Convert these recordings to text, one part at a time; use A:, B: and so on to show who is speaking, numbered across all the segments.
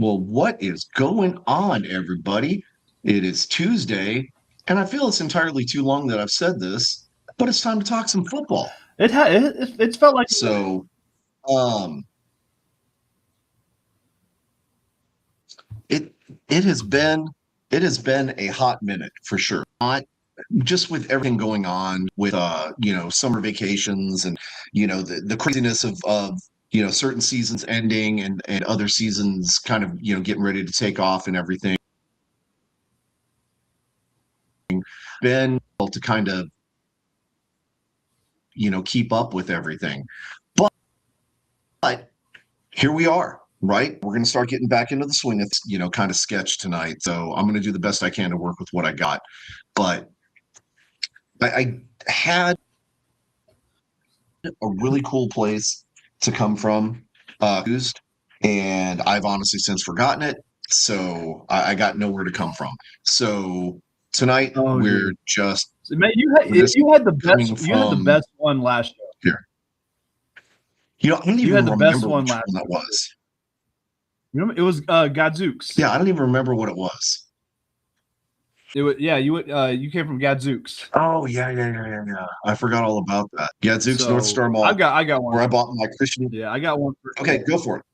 A: Well, what is going on, everybody? It is Tuesday, and I feel it's entirely too long that I've said this, but it's time to talk some football.
B: It's felt like
A: So, um, it it has been a hot minute for sure. Not just with everything going on with summer vacations and the craziness of certain seasons ending and other seasons kind of getting ready to take off and everything. Been able to kind of keep up with everything, but here we are, right? We're going to start getting back into the swing of kind of sketch tonight, so I'm going to do the best I can to work with what I got. But I had a really cool place to come from, and I've honestly since forgotten it, so I got nowhere to come from. So tonight we're just
B: man, you had the best one last year.
A: Here. I don't even remember which one that was.
B: Remember, it was Gadzooks.
A: Yeah, I don't even remember what it was.
B: You came from Gadzooks.
A: Oh yeah. I forgot all about that. Gadzooks North Star Mall.
B: I got one
A: where I bought my Christian.
B: Yeah, I got one.
A: Okay, go for it.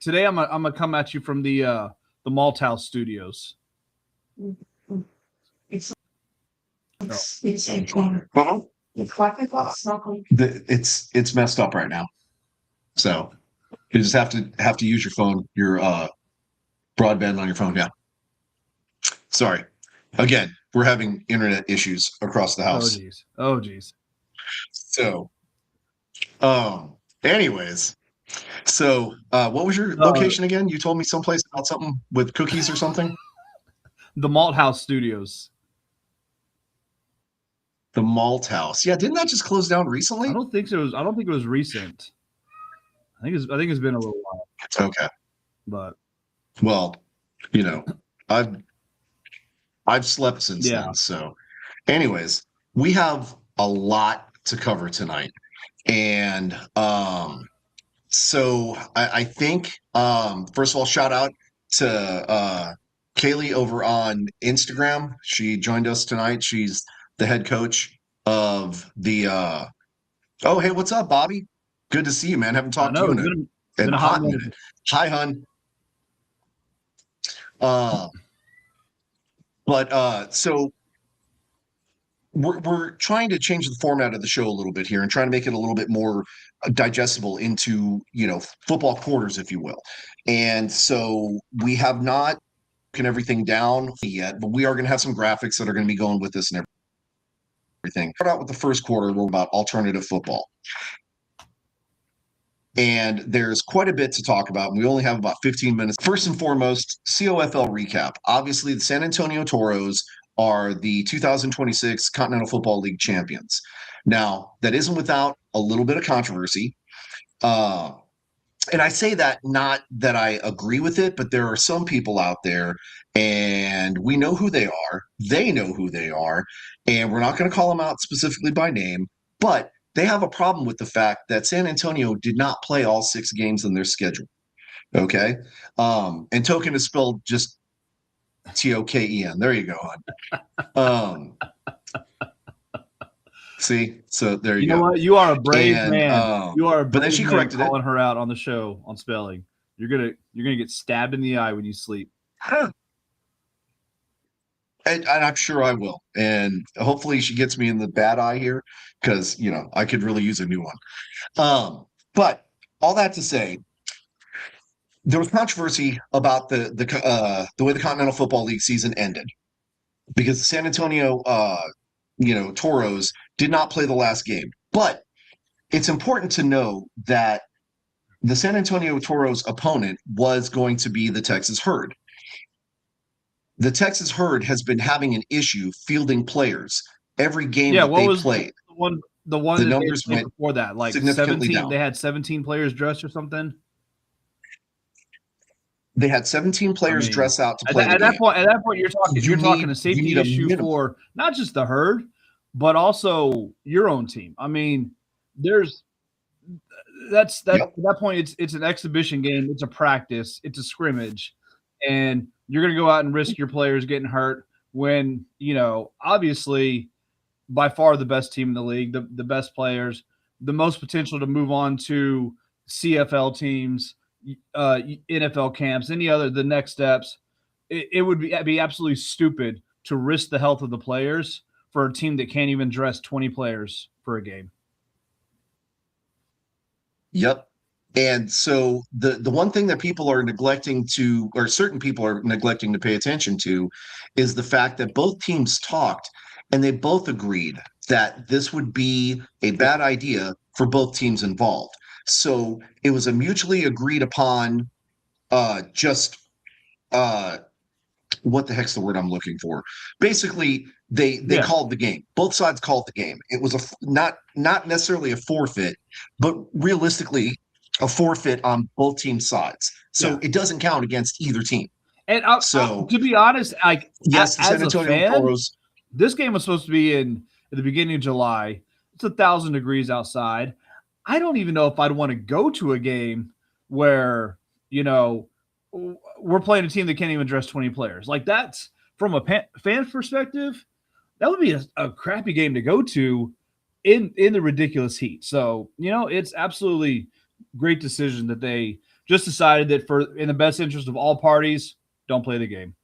B: Today I'm gonna come at you from the Malt House Studios.
A: It's messed up right now, so you just have to use your phone, your broadband on your phone. Yeah. Sorry. Again, we're having internet issues across the house.
B: Oh geez.
A: So, anyways, so what was your location again? You told me someplace about something with cookies or something.
B: The Malt House Studios.
A: The Malt House. Yeah, didn't that just close down recently?
B: I don't think it was recent. I think it's been a little while.
A: Okay.
B: But
A: well, I've slept since then. So anyways, we have a lot to cover tonight. And so I think first of all, shout out to Kaylee over on Instagram. She joined us tonight. She's the head coach of the oh, hey, what's up, Bobby? Good to see you, man. Haven't talked to you in a hot minute. Hi, hun. So we're trying to change the format of the show a little bit here and trying to make it a little bit more digestible into football quarters, if you will. And so we have not broken everything down yet, but we are going to have some graphics that are going to be going with this and everything. Start out with the first quarter. We're about alternative football. And there's quite a bit to talk about. And we only have about 15 minutes. First and foremost, COFL recap. Obviously, the San Antonio Toros are the 2026 Continental Football League champions. Now, that isn't without a little bit of controversy. And I say that not that I agree with it, but there are some people out there, and we know who they are. They know who they are. And we're not going to call them out specifically by name, but they have a problem with the fact that San Antonio did not play all 6 games in their schedule. Okay. And token is spelled just Token. There you go, hon. See, so there you go.
B: You know what? You are a brave man. You are a brave
A: but then she corrected
B: calling her out on the show on spelling. You're gonna get stabbed in the eye when you sleep.
A: And I'm sure I will. And hopefully she gets me in the bad eye here because, I could really use a new one. But all that to say, there was controversy about the way the Continental Football League season ended because the San Antonio, Toros did not play the last game. But it's important to know that the San Antonio Toros opponent was going to be the Texas Herd. The Texas Herd has been having an issue fielding players every game that they played.
B: The numbers went before that, like
A: significantly
B: 17.
A: Down.
B: They had 17 players dressed or something.
A: They had 17 players dress out to play.
B: At that point, you're talking a safety issue for not just the Herd, but also your own team. I mean, there's that's that
A: Yep.
B: at that point it's an exhibition game, it's a practice, it's a scrimmage, and you're going to go out and risk your players getting hurt when, obviously by far the best team in the league, the best players, the most potential to move on to CFL teams, NFL camps, the next steps. It would be absolutely stupid to risk the health of the players for a team that can't even dress 20 players for a game.
A: Yep. And so the one thing that people are neglecting to, or certain people are neglecting to pay attention to, is the fact that both teams talked and they both agreed that this would be a bad idea for both teams involved. So it was a mutually agreed upon just what the heck's the word I'm looking for? Basically, they called the game. Both sides called the game. It was not necessarily a forfeit, but realistically a forfeit on both team sides. So it doesn't count against either team.
B: And to be honest, like
A: yes, the San Antonio Toros.
B: This game was supposed to be in the beginning of July. It's 1,000 degrees outside. I don't even know if I'd want to go to a game where, we're playing a team that can't even dress 20 players. Like, that's, from a fan perspective, that would be a crappy game to go to in the ridiculous heat. So, it's absolutely great decision that they just decided that in the best interest of all parties, don't play the game.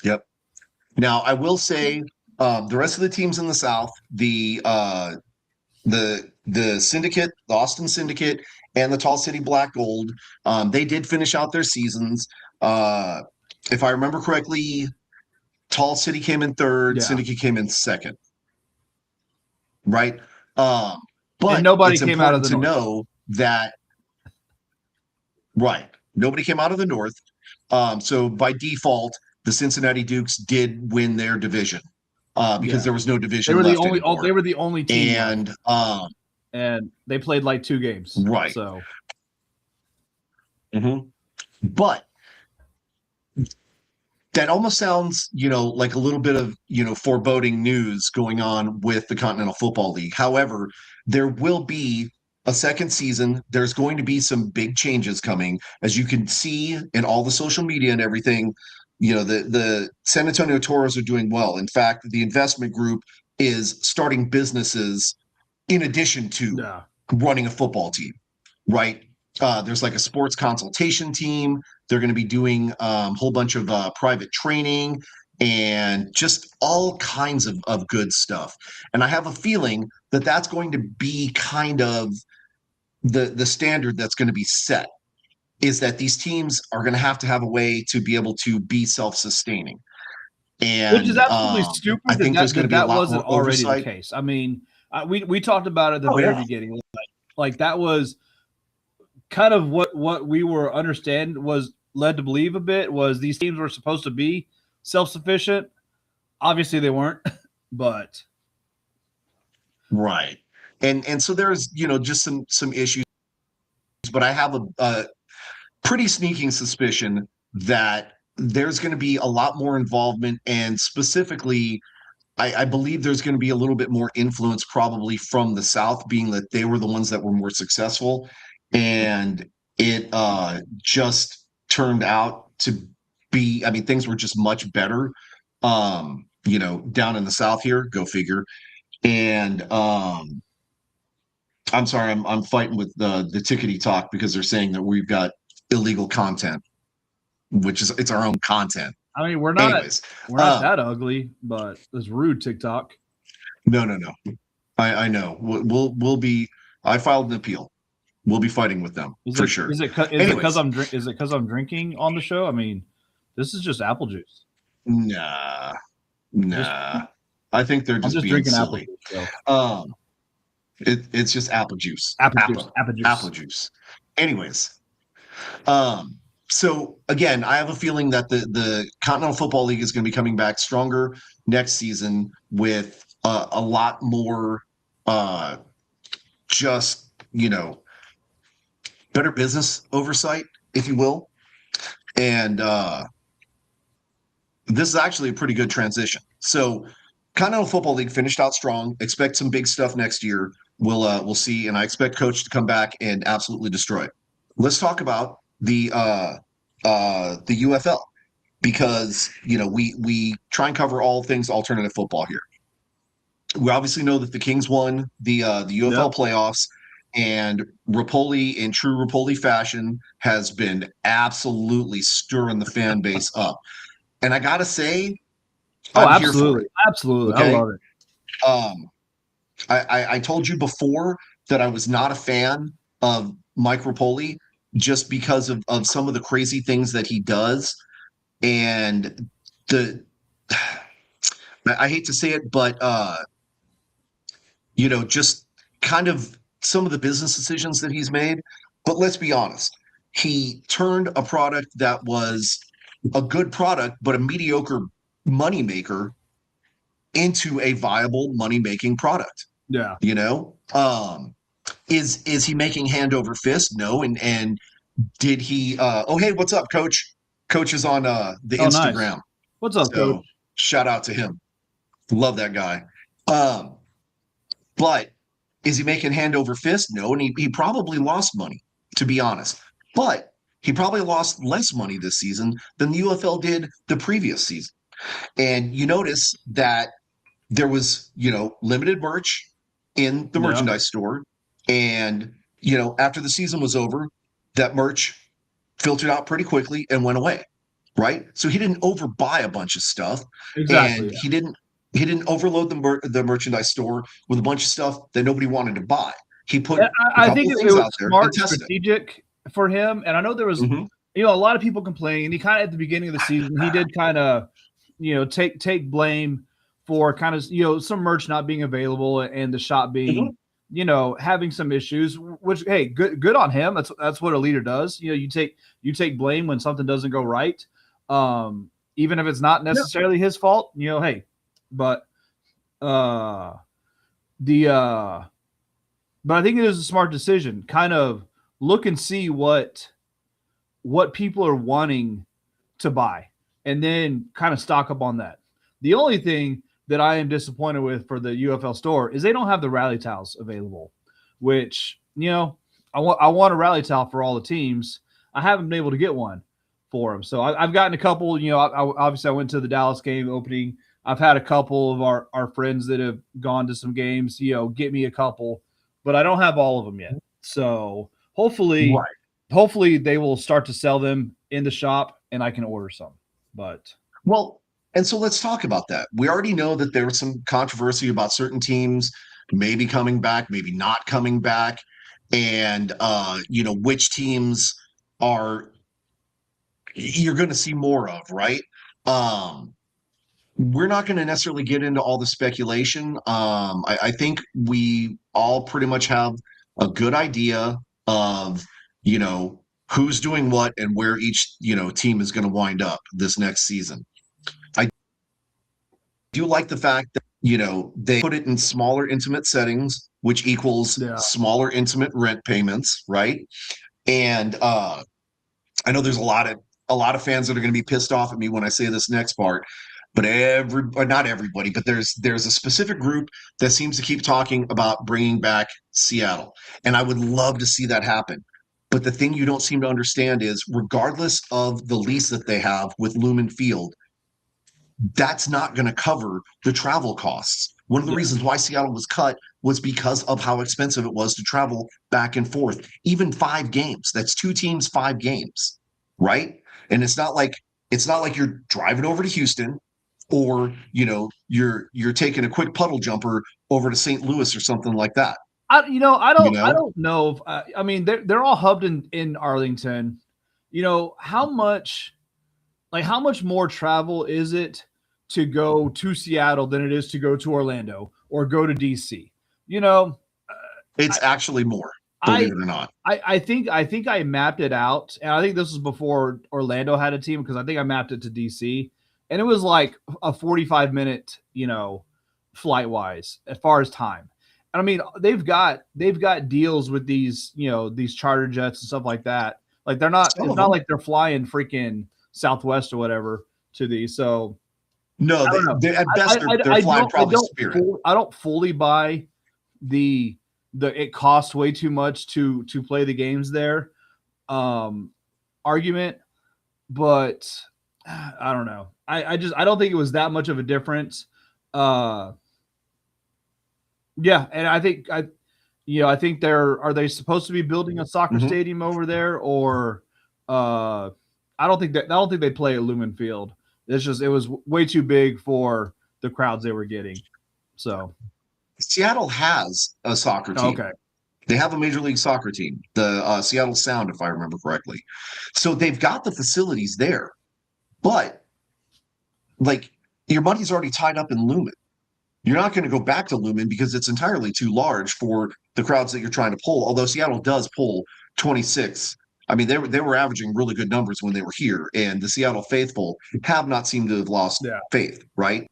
A: Yep. Now, I will say the rest of the teams in the South, the Syndicate, the Austin Syndicate, and the Tall City Black Gold, they did finish out their seasons. If I remember correctly, Tall City came in third, Syndicate came in second. Right? But
B: and nobody
A: it's
B: came out of the
A: important to
B: North.
A: know that, right, nobody came out of the North. So by default, the Cincinnati Dukes did win their division because there was no division left anymore.
B: They were the only team
A: left.
B: And they played like 2 games.
A: Right.
B: So,
A: but that almost sounds, like a little bit of, foreboding news going on with the Continental Football League. However, there will be a second season. There's going to be some big changes coming, as you can see in all the social media and everything. The San Antonio Toros are doing well. In fact, the investment group is starting businesses in addition to running a football team, right? There's like a sports consultation team. They're going to be doing a whole bunch of private training and just all kinds of good stuff. And I have a feeling that that's going to be kind of the standard that's going to be set, is that these teams are going to have a way to be able to be self-sustaining. And
B: which is absolutely stupid.
A: I think there's going to be a lot
B: wasn't
A: more
B: already
A: oversight.
B: The case. I mean, we talked about it at the very beginning. Like that was kind of what we were was led to believe a bit, was these teams were supposed to be self-sufficient. Obviously they weren't, but
A: right. And so there's, just some issues, but I have a pretty sneaking suspicion that there's going to be a lot more involvement, and specifically I believe there's going to be a little bit more influence probably from the South, being that they were the ones that were more successful. And it just turned out to be, I mean, things were just much better, down in the South here, go figure. And I'm sorry, I'm fighting with the Tickety Talk because they're saying that we've got illegal content, which is, it's our own content.
B: I mean, we're not that ugly, but it's rude, TikTok.
A: No. I know. We'll be. I filed an appeal. We'll be fighting with them for sure.
B: Is it because I'm drinking on the show? I mean, this is just apple juice.
A: Nah. I think they're just being
B: drinking
A: silly.
B: Apple juice,
A: it's just apple juice. Apple juice. Anyways, so again, I have a feeling that the Continental Football League is going to be coming back stronger next season with a lot more, just better business oversight, if you will. And this is actually a pretty good transition. So Continental Football League finished out strong. Expect some big stuff next year. We'll see, and I expect Coach to come back and absolutely destroy it. Let's talk about the UFL, because we try and cover all things alternative football here. We obviously know that the Kings won the UFL playoffs, and Rapoli, in true Rapoli fashion, has been absolutely stirring the fan base up. And I gotta say, I'm here for it.
B: Absolutely,
A: Okay?
B: I love it.
A: I told you before that I was not a fan of Mike Rapoli just because of some of the crazy things that he does, and I hate to say it, but just kind of some of the business decisions that he's made. But let's be honest, he turned a product that was a good product, but a mediocre moneymaker, into a viable money-making product.
B: Yeah.
A: Is he making hand over fist? No. And did he hey, what's up, Coach? Coach is on the Instagram.
B: Nice. What's up, Coach?
A: Shout out to him. Love that guy. But is he making hand over fist? No. And he probably lost money, to be honest. But he probably lost less money this season than the UFL did the previous season. And you notice that there was, limited merch in the merchandise store. And, after the season was over, that merch filtered out pretty quickly and went away. Right. So he didn't overbuy a bunch of stuff.
B: Exactly.
A: And he didn't overload the merchandise store with a bunch of stuff that nobody wanted to buy. He put
B: I think it was smart, strategic for him. And I know there was, a lot of people complaining. He kind of, at the beginning of the season, he did kind of, take blame for kind of, some merch not being available and the shop being, having some issues, which, hey, good on him. That's what a leader does. You take blame when something doesn't go right. Even if it's not necessarily his fault, hey, but but I think it is a smart decision. Kind of look and see what people are wanting to buy, and then kind of stock up on that. The only thing that I am disappointed with for the UFL store is they don't have the rally towels available, which, I want a rally towel for all the teams. I haven't been able to get one for them. So I've gotten a couple, obviously I went to the Dallas game opening. I've had a couple of our friends that have gone to some games, get me a couple, but I don't have all of them yet. So hopefully they will start to sell them in the shop and I can order some.
A: And so let's talk about that. We already know that there was some controversy about certain teams maybe coming back, maybe not coming back, and which teams you're going to see more of, right? We're not going to necessarily get into all the speculation. I think we all pretty much have a good idea of, who's doing what and where each, team is going to wind up this next season. I do like the fact that, they put it in smaller, intimate settings, which equals smaller, intimate rent payments, right? And I know there's a lot of fans that are going to be pissed off at me when I say this next part, but not everybody, but there's a specific group that seems to keep talking about bringing back Seattle, and I would love to see that happen. But the thing you don't seem to understand is, regardless of the lease that they have with Lumen Field, that's not going to cover the travel costs. One of the reasons why Seattle was cut was because of how expensive it was to travel back and forth. Even 5 games. That's 2 teams, 5 games, right? And it's not like you're driving over to Houston, or you're taking a quick puddle jumper over to St. Louis or something like that.
B: I don't know. I mean, they're all hubbed in Arlington. How much more travel is it to go to Seattle than it is to go to Orlando or go to DC?
A: It's actually more, believe it or not.
B: I think I mapped it out, and I think this was before Orlando had a team, because I think I mapped it to DC, and it was like a 45-minute, flight wise as far as time. And I mean, they've got deals with these, these charter jets and stuff like that. Like it's not like they're flying freaking Southwest or whatever to these. So
A: no, at best they're flying probably Spirit.
B: I don't fully buy the it costs way too much to play the games there argument, but I don't know. I don't think it was that much of a difference. Yeah, and I think are they supposed to be building a soccer stadium over there, or I don't think they play at Lumen Field. It was way too big for the crowds they were getting. So
A: Seattle has a soccer team.
B: Okay.
A: They have a Major League Soccer team, the Seattle Sound, if I remember correctly. So they've got the facilities there, but like your money's already tied up in Lumen. You're not going to go back to Lumen because it's entirely too large for the crowds that you're trying to pull. Although Seattle does pull 26. I mean, they were averaging really good numbers when they were here, and the Seattle faithful have not seemed to have lost faith, right?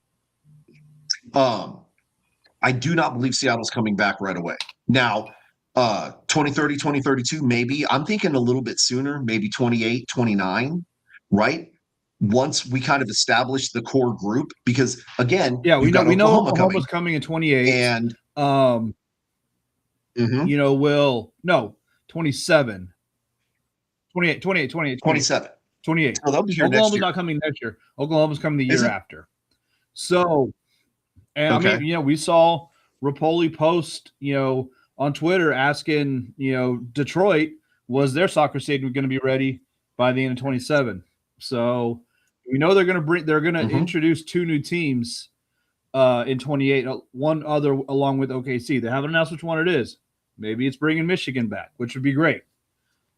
A: I do not believe Seattle's coming back right away. Now, 2030, 2032, maybe. I'm thinking a little bit sooner, maybe 28, 29, right? Once we kind of establish the core group, because again,
B: we know Oklahoma's coming in 28,
A: and
B: 27, 28,
A: 27.
B: 28.
A: So they'll be here
B: Oklahoma's
A: next year.
B: not coming next year. Oklahoma's coming the year after. So, and okay. I mean, we saw Rapoli post, on Twitter asking, Detroit, was their soccer stadium going to be ready by the end of 27? So we know they're going to introduce 2 new teams in 28, one other along with OKC. They haven't announced which one it is. Maybe it's bringing Michigan back, which would be great.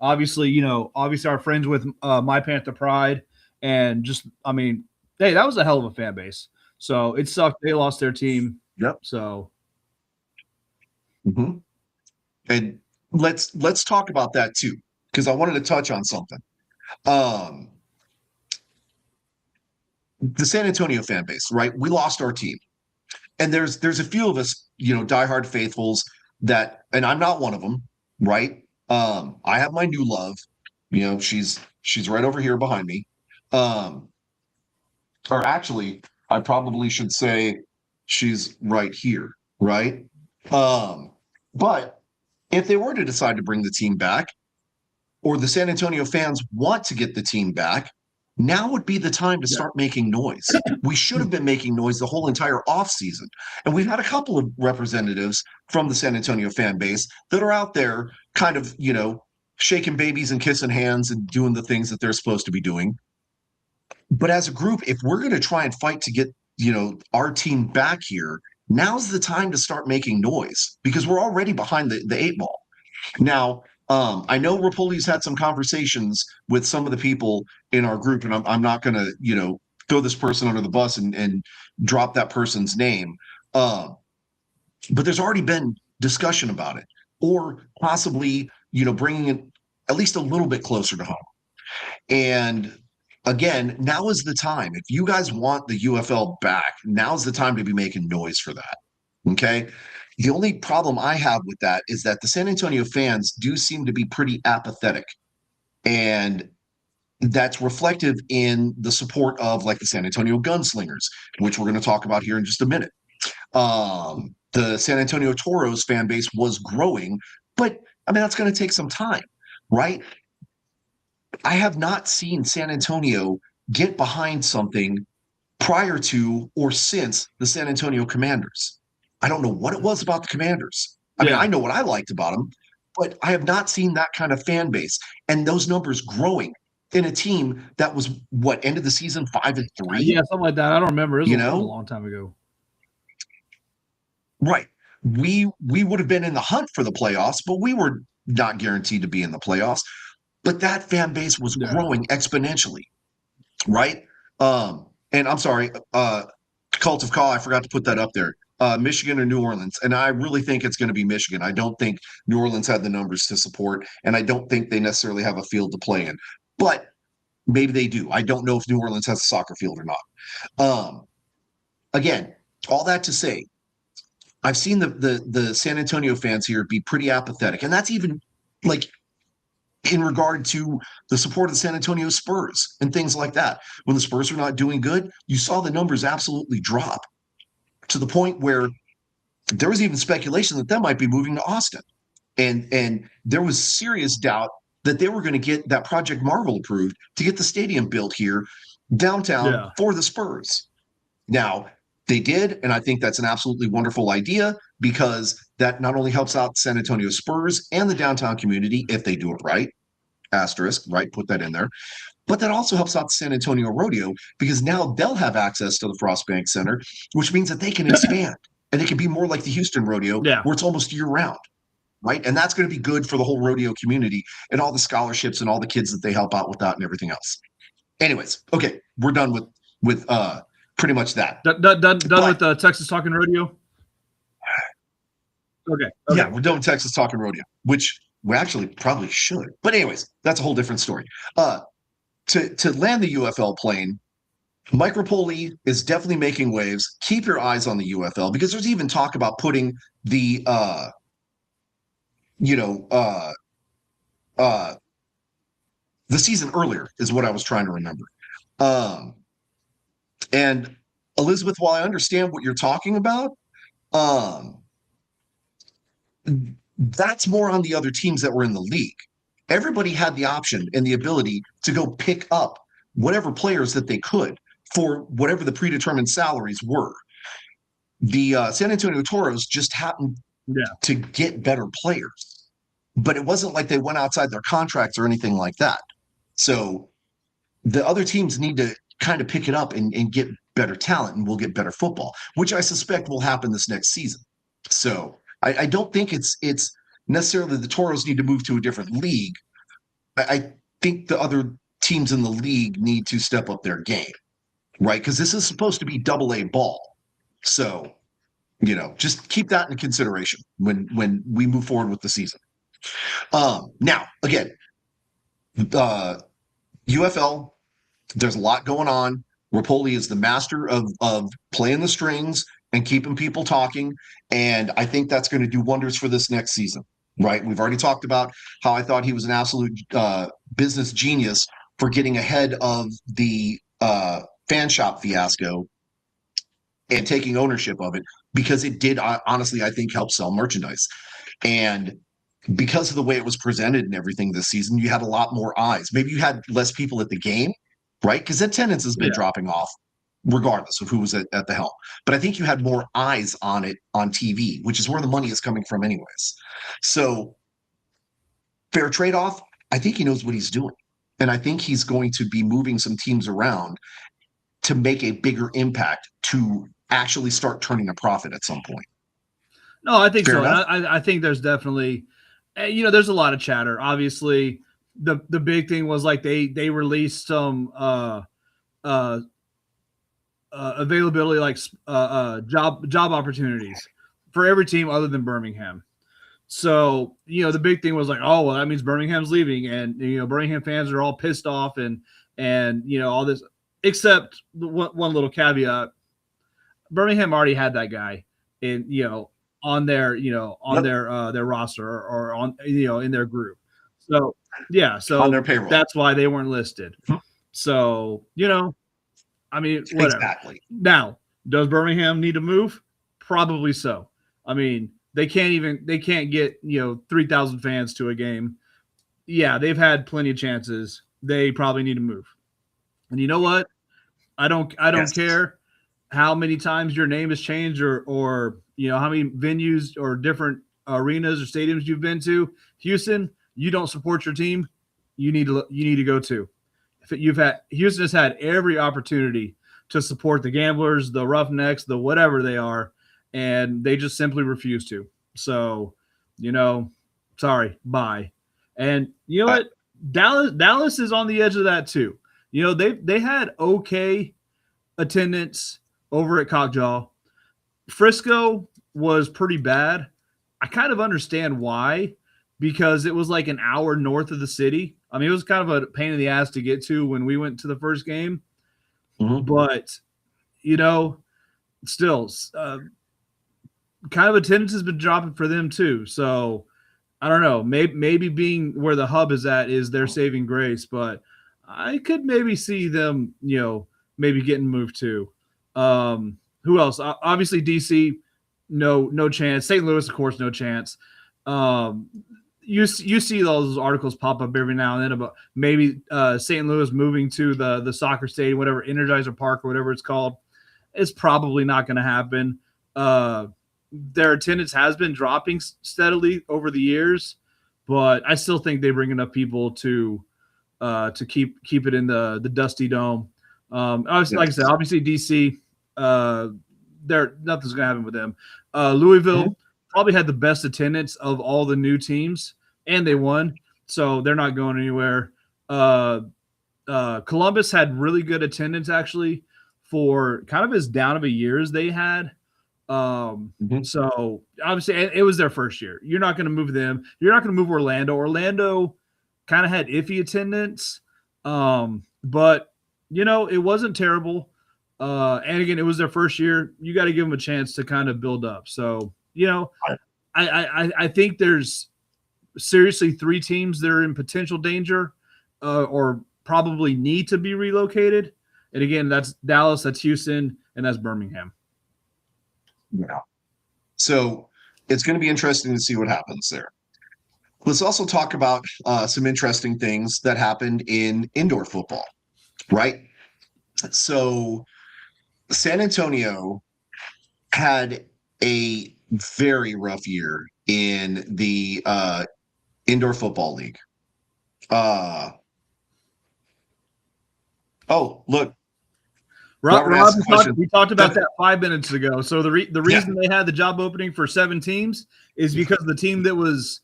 B: Obviously, our friends with My Panther Pride, and just, I mean, hey, that was a hell of a fan base. So it sucked. They lost their team.
A: Yep.
B: So.
A: And let's talk about that too, because I wanted to touch on something. The San Antonio fan base, right? We lost our team, and there's a few of us, diehard faithfuls that, and I'm not one of them, right? I have my new love, she's right over here behind me. Or actually, I probably should say she's right here, right? But if they were to decide to bring the team back, or the San Antonio fans want to get the team back, now would be the time to start making noise. We should have been making noise the whole entire offseason. And we've had a couple of representatives from the San Antonio fan base that are out there kind of, shaking babies and kissing hands and doing the things that they're supposed to be doing. But as a group, if we're going to try and fight to get, our team back here, now's the time to start making noise, because we're already behind the 8 ball. Now, I know Rapoli's had some conversations with some of the people in our group, and I'm not going to, throw this person under the bus and drop that person's name. But there's already been discussion about it, or possibly, bringing it at least a little bit closer to home. And again, now is the time. If you guys want the UFL back, now's the time to be making noise for that. Okay. The only problem I have with that is that the San Antonio fans do seem to be pretty apathetic. And that's reflective in the support of like the San Antonio Gunslingers, which we're going to talk about here in just a minute. The San Antonio Toros fan base was growing, but I mean, that's going to take some time, right? I have not seen San Antonio get behind something prior to or since the San Antonio Commanders. I don't know what it was about the Commanders. I mean, I know what I liked about them, but I have not seen that kind of fan base and those numbers growing in a team that was ended the season 5-3.
B: Yeah, something like that. I don't remember. It was a long time ago.
A: Right. We would have been in the hunt for the playoffs, but we were not guaranteed to be in the playoffs. But that fan base was growing exponentially, right? And I'm sorry, Cult of Call, I forgot to put that up there. Michigan or New Orleans, and I really think it's going to be Michigan. I don't think New Orleans had the numbers to support, and I don't think they necessarily have a field to play in. But maybe they do. I don't know if New Orleans has a soccer field or not. Again, all that to say, I've seen the San Antonio fans here be pretty apathetic, and that's even like in regard to the support of the San Antonio Spurs and things like that. When the Spurs were not doing good, you saw the numbers absolutely drop to the point where there was even speculation that might be moving to Austin. And there was serious doubt that they were going to get that Project Marvel approved to get the stadium built here downtown for the Spurs. Now, they did, and I think that's an absolutely wonderful idea because that not only helps out San Antonio Spurs and the downtown community if they do it right, asterisk, right, put that in there, but that also helps out the San Antonio Rodeo because now they'll have access to the Frost Bank Center, which means that they can expand and it can be more like the Houston Rodeo where it's almost year-round. Right. And that's going to be good for the whole rodeo community and all the scholarships and all the kids that they help out with that and everything else. Anyways, okay, we're done with pretty much that.
B: Done with the Texas Talking Rodeo. Okay.
A: Yeah, we're done with Texas Talking Rodeo, which we actually probably should. But anyways, that's a whole different story. To land the UFL plane, Mike Rapoli is definitely making waves. Keep your eyes on the UFL because there's even talk about putting the the season earlier is what I was trying to remember. And Elizabeth, while I understand what you're talking about, that's more on the other teams that were in the league. Everybody had the option and the ability to go pick up whatever players that they could for whatever the predetermined salaries were. The San Antonio Toros just happened to get better players, but it wasn't like they went outside their contracts or anything like that. So the other teams need to kind of pick it up and get better talent, and we'll get better football, which I suspect will happen this next season. So I don't think it's necessarily the Toros need to move to a different league. I think the other teams in the league need to step up their game, right? Because this is supposed to be AA ball. So, just keep that in consideration when we move forward with the season. Now, again, UFL, there's a lot going on. Rapoli is the master of playing the strings and keeping people talking, and I think that's going to do wonders for this next season, right? We've already talked about how I thought he was an absolute business genius for getting ahead of the fan shop fiasco and taking ownership of it, because it did honestly, I think, help sell merchandise. And because of the way it was presented and everything this season, you had a lot more eyes. Maybe you had less people at the game, right? Because attendance has been dropping off regardless of who was at the helm. But I think you had more eyes on it on TV, which is where the money is coming from anyways. So fair trade-off, I think he knows what he's doing. And I think he's going to be moving some teams around to make a bigger impact to actually start turning a profit at some point.
B: No, I think so. I think there's definitely, there's a lot of chatter. Obviously, the big thing was like they released some availability, like job opportunities for every team other than Birmingham. So, the big thing was like, oh, well, that means Birmingham's leaving, and Birmingham fans are all pissed off and all this, except one little caveat. Birmingham already had that guy on their their roster or on in their group. So on their payroll. That's why they weren't listed. So, I mean, whatever.
A: Exactly.
B: Now, does Birmingham need to move? Probably so. I mean, they can't get 3,000 fans to a game. Yeah, they've had plenty of chances. They probably need to move. And you know what? I don't care how many times your name has changed or how many venues or different arenas or stadiums you've been to. Houston, you don't support your team, you need to go too. Houston has had every opportunity to support the Gamblers, the Roughnecks, the whatever they are, and they just simply refuse to. So, sorry, bye. And you know what? Dallas is on the edge of that too. They had okay attendance over at Cockjaw. Frisco was pretty bad. I kind of understand why, because it was like an hour north of the city. I mean, it was kind of a pain in the ass to get to when we went to the first game. Mm-hmm. But, still, kind of attendance has been dropping for them too. So, I don't know. Maybe being where the hub is at is their saving grace, but I could maybe see them, maybe getting moved too. Who else? Obviously, DC. no chance. St. Louis, of course, no chance. Um, you see those articles pop up every now and then about maybe St. Louis moving to the soccer stadium, whatever, Energizer Park or whatever it's called. It's probably not going to happen. Their attendance has been dropping steadily over the years, but I still think they bring enough people to keep it in the Dusty Dome. Obviously, like I said, obviously DC, nothing's gonna happen with them. Louisville probably had the best attendance of all the new teams, and they won, so they're not going anywhere. Columbus had really good attendance actually for kind of as down of a year as they had. So obviously it was their first year. You're not going to move them. You're not going to move Orlando. Orlando kind of had iffy attendance. But it wasn't terrible. And again, it was their first year. You got to give them a chance to kind of build up. So, I think there's seriously 3 teams that are in potential danger, or probably need to be relocated. And again, that's Dallas, that's Houston, and that's Birmingham.
A: Yeah. So it's going to be interesting to see what happens there. Let's also talk about some interesting things that happened in indoor football, right? So San Antonio had a very rough year in the indoor football league. Oh, look.
B: Rob, we talked about that 5 minutes ago. So the reason they had the job opening for 7 teams is because the team that was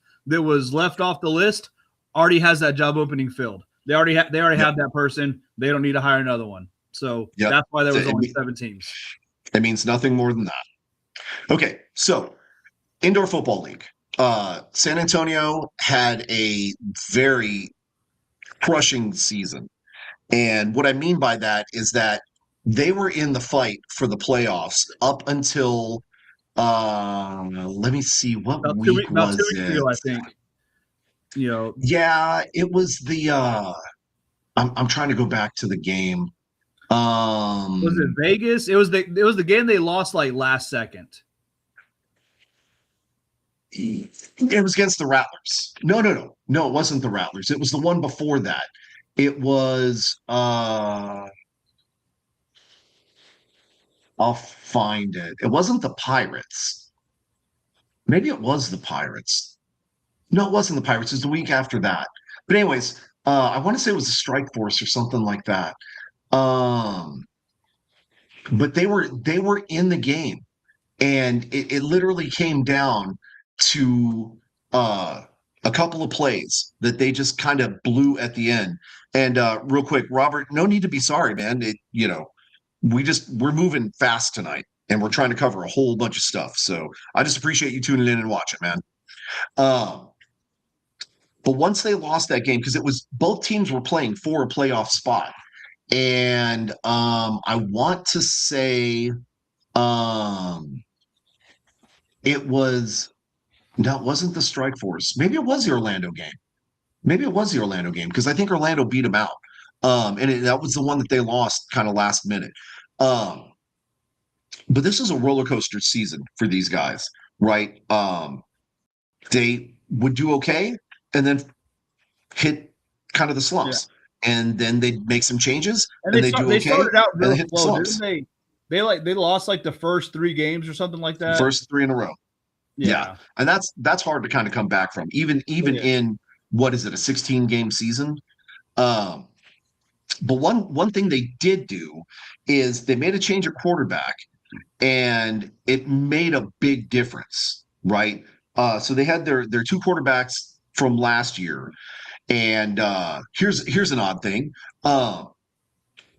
B: left off the list already has that job opening filled. They already have that person. They don't need to hire another one. So that's why there was only 7 teams.
A: It means nothing more than that. Okay, so indoor football league. San Antonio had a very crushing season. And what I mean by that is that they were in the fight for the playoffs up until let me see, what week was it? 2 weeks ago,
B: I think.
A: Yeah, it was the I'm trying to go back to the game.
B: Was it Vegas? It was the game they lost like last second.
A: It was against the Rattlers. No, it wasn't the Rattlers. It was the one before that. It was I'll find it. It wasn't the Pirates. Maybe it was the Pirates. No, it wasn't the Pirates. It was the week after that. But anyways, I want to say it was the Strike Force or something like that. But they were in the game, and it literally came down to a couple of plays that they just kind of blew at the end. And real quick, Robert, no need to be sorry, man. We're moving fast tonight, and we're trying to cover a whole bunch of stuff. So I just appreciate you tuning in and watching, man. But once they lost that game, because it was both teams were playing for a playoff spot, and I want to say it wasn't the Strike Force. Maybe it was the Orlando game. Because I think Orlando beat them out. That was the one that they lost kind of last minute. But this is a roller coaster season for these guys, right? They would do okay and then hit kind of the slumps. Yeah. And then they'd make some changes and they do okay. They
B: started out really slow, didn't they? They lost like the first 3 games or something like that.
A: First 3 in a row. Yeah. And that's hard to kind of come back from, even in what is it, a 16-game season? But one thing they did do is they made a change at quarterback, and it made a big difference, right? So they had their 2 quarterbacks from last year, and here's an odd thing.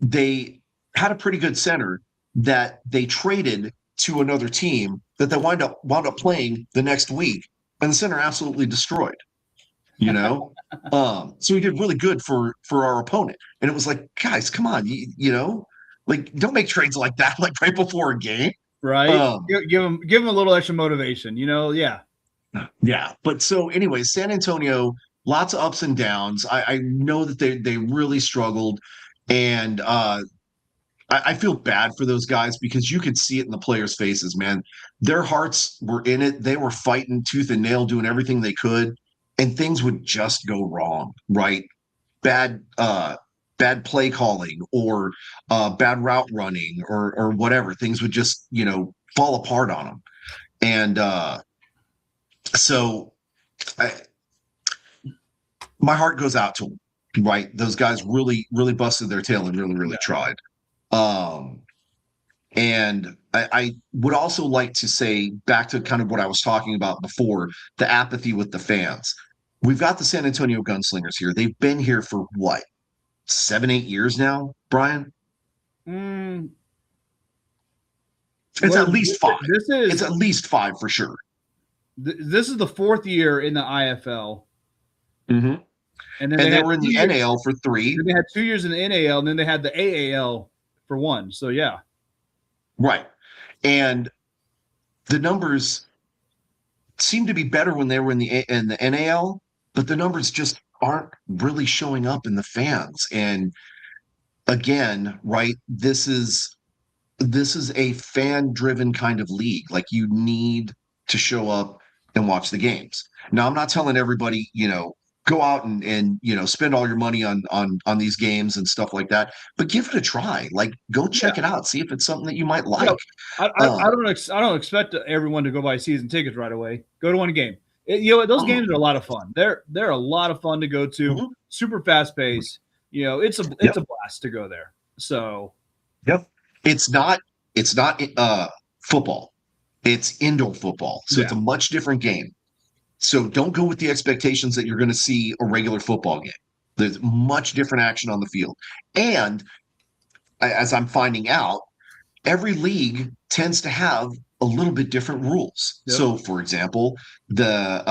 A: They had a pretty good center that they traded to another team that they wound up playing the next week, and the center absolutely destroyed. So he did really good for our opponent, and it was like, guys, come on, like, don't make trades like that, like right before a game,
B: right? Give them a little extra motivation, yeah.
A: But so anyways, San Antonio, lots of ups and downs. I know that they really struggled, and I feel bad for those guys because you could see it in the players' faces, man. Their hearts were in it. They were fighting tooth and nail, doing everything they could, and things would just go wrong, right? Bad bad play calling or bad route running or whatever. Things would just, fall apart on them. And so I, my heart goes out to them, right? Those guys really, really busted their tail and really, really tried. Um, and I would also like to say back to kind of what I was talking about before, the apathy with the fans. We've got the San Antonio Gunslingers here. They've been here for what, 7, 8 years now, Brian?
B: Mm,
A: It's at least five.
B: It's
A: at least five for sure.
B: This is the 4th year in the IFL.
A: Mm-hmm.
B: And
A: they were in the NAL for 3.
B: They had 2 years in the NAL, and then they had the AAL for 1. So, yeah.
A: Right. And the numbers seem to be better when they were in the NAL, but the numbers just aren't really showing up in the fans. And again, right, this is a fan-driven kind of league. Like, you need to show up and watch the games. Now, I'm not telling everybody, go out and spend all your money on these games and stuff like that, but give it a try. Like, go check it out, see if it's something that you might like.
B: I don't expect everyone to go buy season tickets right away. Go to one game. Those games are a lot of fun. They're a lot of fun to go to. Mm-hmm. Super fast pace. It's a blast to go there. So,
A: yep. It's not football. It's indoor football. So it's a much different game. So don't go with the expectations that you're going to see a regular football game. There's much different action on the field. And as I'm finding out, every league tends to have a little bit different rules. Yep. So, for example, the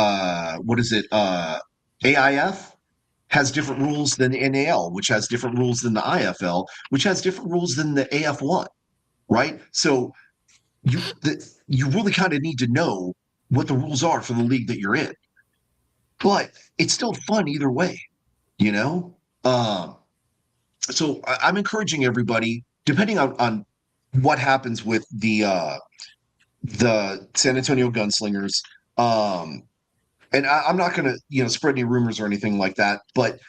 A: AIF has different rules than the NAL, which has different rules than the IFL, which has different rules than the AF1, right? So you really kind of need to know what the rules are for the league that you're in. But it's still fun either way, So I'm encouraging everybody, depending on what happens with the San Antonio Gunslingers, and I'm not going to spread any rumors or anything like that, but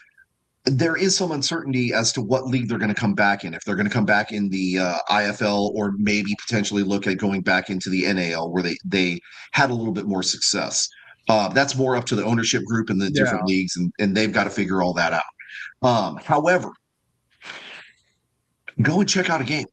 A: there is some uncertainty as to what league they're going to come back in. If they're going to come back in the IFL, or maybe potentially look at going back into the NAL, where they had a little bit more success. That's more up to the ownership group and the different leagues, and they've got to figure all that out. However, go and check out a game,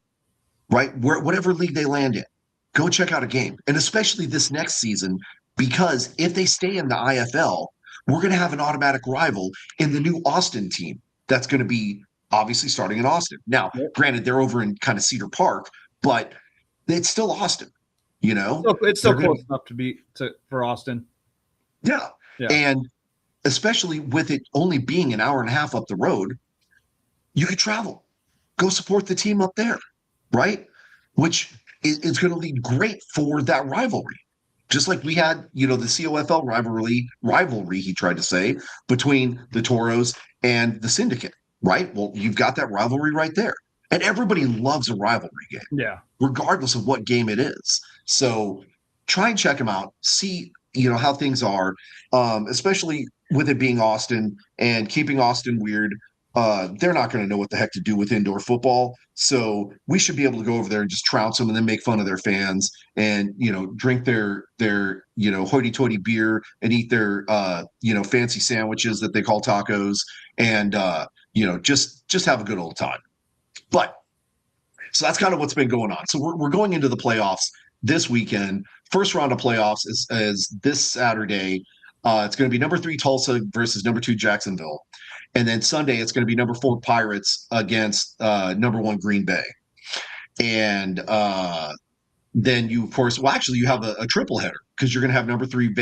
A: right? Whatever league they land in, go check out a game. And especially this next season, because if they stay in the IFL, we're going to have an automatic rival in the new Austin team that's going to be obviously starting in Austin. Now, granted, they're over in kind of Cedar Park, but it's still Austin,
B: It's still close enough for Austin.
A: Yeah. And especially with it only being an hour and a half up the road, you could travel. Go support the team up there, right? Which is going to lead great for that rivalry. Just like we had, the COFL rivalry, he tried to say, between the Toros and the Syndicate, right? Well, you've got that rivalry right there. And everybody loves a rivalry game, regardless of what game it is. So try and check them out, see, how things are, especially with it being Austin and keeping Austin weird. They're not going to know what the heck to do with indoor football. So we should be able to go over there and just trounce them and then make fun of their fans and, drink their hoity-toity beer and eat their, fancy sandwiches that they call tacos and, just have a good old time. But so that's kind of what's been going on. So we're going into the playoffs this weekend. First round of playoffs is this Saturday. It's going to be number 3 Tulsa versus number 2 Jacksonville. And then Sunday, it's going to be number 4 Pirates against number 1 Green Bay. And then you, of course, you have a triple header because you're going to have number 3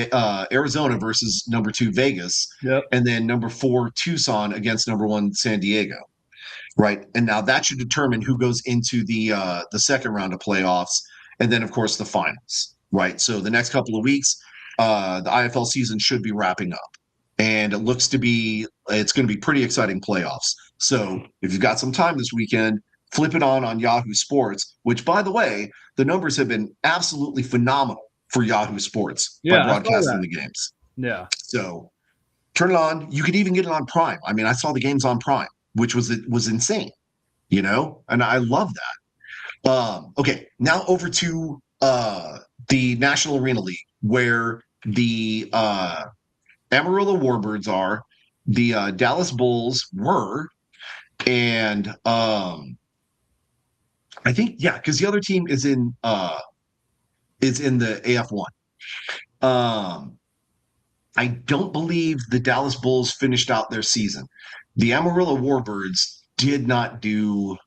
A: Arizona versus number 2 Vegas.
B: Yep.
A: And then number 4 Tucson against number 1 San Diego. Right. And now that should determine who goes into the second round of playoffs. And then, of course, the finals. Right. So the next couple of weeks, the IFL season should be wrapping up. And it's going to be pretty exciting playoffs. So if you've got some time this weekend, flip it on Yahoo Sports, which, by the way, the numbers have been absolutely phenomenal for Yahoo Sports by
B: I saw
A: broadcasting
B: that.
A: the games.
B: Yeah.
A: So turn it on. You could even get it on Prime. I mean, I saw the games on Prime, which was insane, and I love that. Okay, now over to the National Arena League, where the Amarillo Warbirds are, the Dallas Bulls were, and I think because the other team is in the AF1. I don't believe the Dallas Bulls finished out their season. The Amarillo Warbirds did not do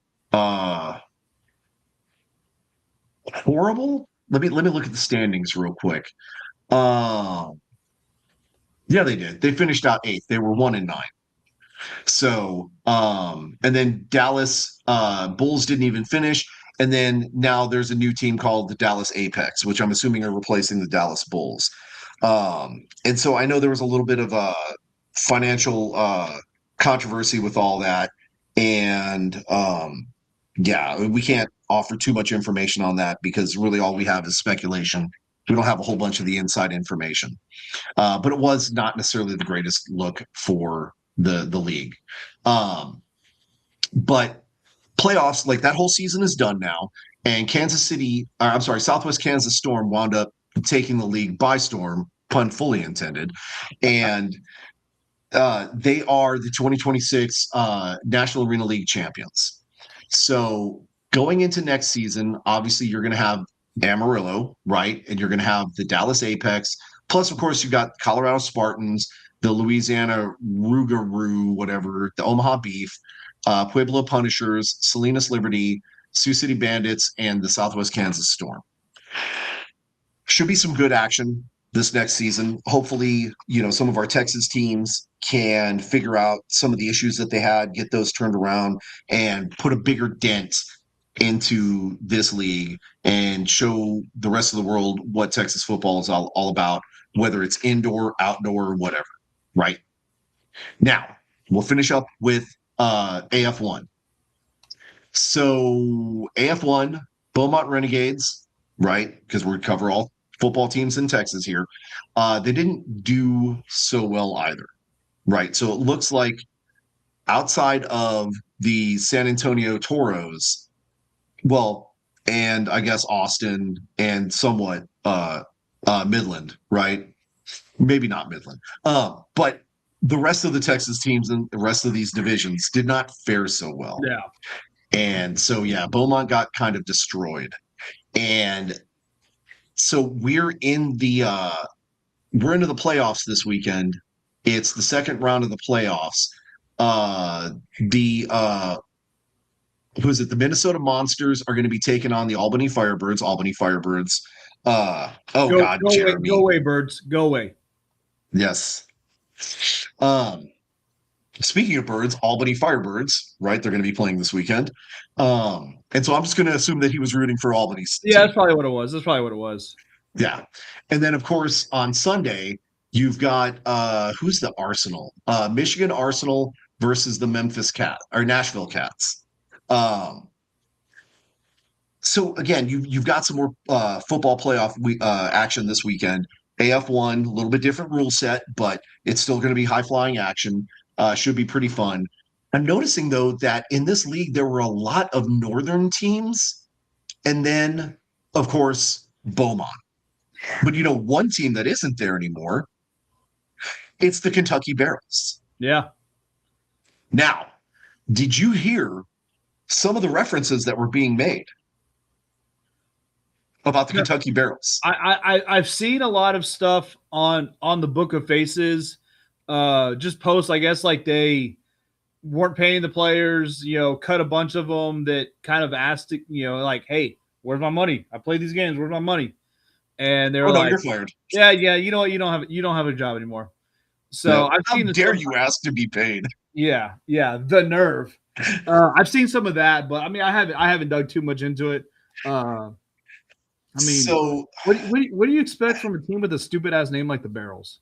A: horrible. Let me look at the standings real quick. Yeah, they did. They finished out 8th. They were 1-9. So, and then Dallas Bulls didn't even finish. And then now there's a new team called the Dallas Apex, which I'm assuming are replacing the Dallas Bulls. And so I know there was a little bit of a financial controversy with all that. And we can't offer too much information on that because really all we have is speculation. We don't have a whole bunch of the inside information. But it was not necessarily the greatest look for the league. But playoffs, like that whole season is done now. And Southwest Kansas Storm wound up taking the league by storm, pun fully intended. And they are the 2026 National Arena League champions. So going into next season, obviously you're going to have Amarillo, right? And you're going to have the Dallas Apex. Plus, of course, you got Colorado Spartans, the Louisiana Rougarou, whatever, the Omaha Beef, Pueblo Punishers, Salinas Liberty, Sioux City Bandits, and the Southwest Kansas Storm. Should be some good action this next season. Hopefully, some of our Texas teams can figure out some of the issues that they had, get those turned around, and put a bigger dent into this league and show the rest of the world what Texas football is all about, whether it's indoor, outdoor, whatever, right? Now, we'll finish up with AF1. So AF1, Beaumont Renegades, right? Because we cover all football teams in Texas here. They didn't do so well either, right? So it looks like outside of the San Antonio Toros, and I guess Austin and somewhat Midland, right? Maybe not Midland. But the rest of the Texas teams and the rest of these divisions did not fare so well.
B: Yeah.
A: And so, Beaumont got kind of destroyed. And so we're into the playoffs this weekend. It's the second round of the playoffs. The Minnesota Monsters are going to be taking on the Albany Firebirds. Jeremy.
B: Go away, birds. Go away.
A: Yes. Speaking of birds, Albany Firebirds, right? They're going to be playing this weekend. And so I'm just going to assume that he was rooting for Albany's team.
B: That's probably what it was.
A: Yeah. And then, of course, on Sunday, you've got who's the Arsenal? Michigan Arsenal versus the Nashville Cats. So again, you've got some more football playoff action this weekend. AF1, a little bit different rule set, but it's still going to be high flying action. Should be pretty fun. I'm noticing though that in this league there were a lot of northern teams, and then of course Beaumont. But one team that isn't there anymore, it's the Kentucky Barrels.
B: Yeah.
A: Now, did you hear some of the references that were being made about the Kentucky Barrels?
B: I've seen a lot of stuff on the Book of Faces, just posts, I guess, like they weren't paying the players, cut a bunch of them that kind of asked, like, hey, where's my money? I played these games. Where's my money? And they're like,
A: you're fired.
B: Yeah. You know what? You don't have a job anymore. So I've seen.
A: How dare you ask to be paid?
B: Yeah. The nerve. I've seen some of that, but I mean, I haven't dug too much into it. So what do you expect from a team with a stupid ass name like the Barrels?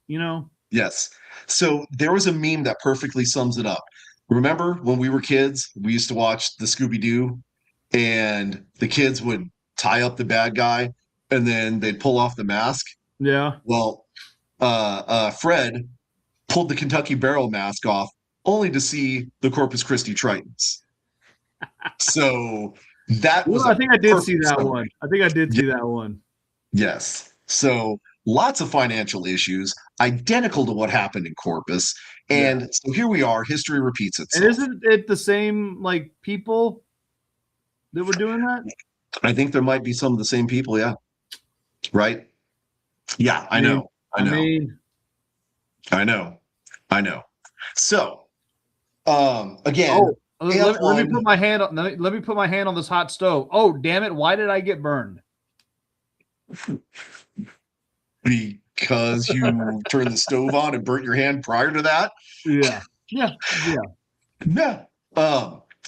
A: Yes. So there was a meme that perfectly sums it up. Remember when we were kids, we used to watch the Scooby-Doo and the kids would tie up the bad guy, and then they'd pull off the mask.
B: Yeah.
A: Well, Fred pulled the Kentucky Barrel mask off, only to see the Corpus Christi Tritons. So that was
B: I think I did see
A: perfect
B: that
A: summary.
B: one. I think I did see that one.
A: Yes. So lots of financial issues, identical to what happened in Corpus. And so here we are. History repeats itself.
B: And isn't it the same like people that were doing that?
A: I think there might be some of the same people. Yeah. Right. Yeah, I know. So, again,
B: let me put my hand on. Let me put my hand on this hot stove. Oh, damn it! Why did I get burned?
A: Because you turned the stove on and burnt your hand prior to that.
B: Yeah.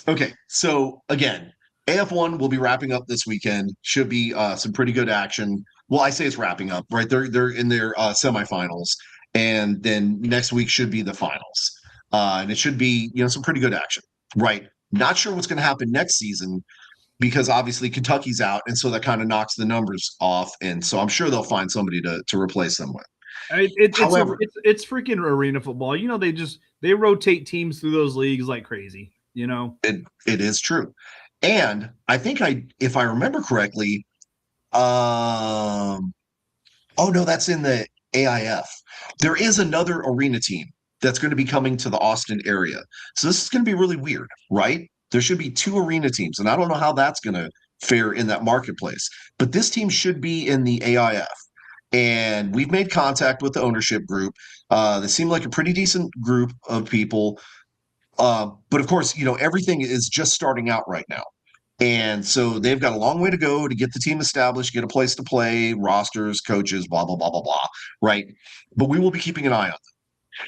A: Okay. So again, AF1 will be wrapping up this weekend. Should be some pretty good action. Well, I say it's wrapping up, right? They're in their semifinals, and then next week should be the finals. And it should be, some pretty good action, right? Not sure what's going to happen next season because obviously Kentucky's out, and so that kind of knocks the numbers off. And so I'm sure they'll find somebody to replace them with.
B: However, it's freaking arena football. They rotate teams through those leagues like crazy.
A: It is true. And I think if I remember correctly, oh no, that's in the AIF. There is another arena team that's going to be coming to the Austin area. So this is going to be really weird, right? There should be 2 arena teams, and I don't know how that's going to fare in that marketplace. But this team should be in the AIF. And we've made contact with the ownership group. They seem like a pretty decent group of people. But of course, everything is just starting out right now. And so they've got a long way to go to get the team established, get a place to play, rosters, coaches, blah, blah, blah, blah, blah, right? But we will be keeping an eye on them.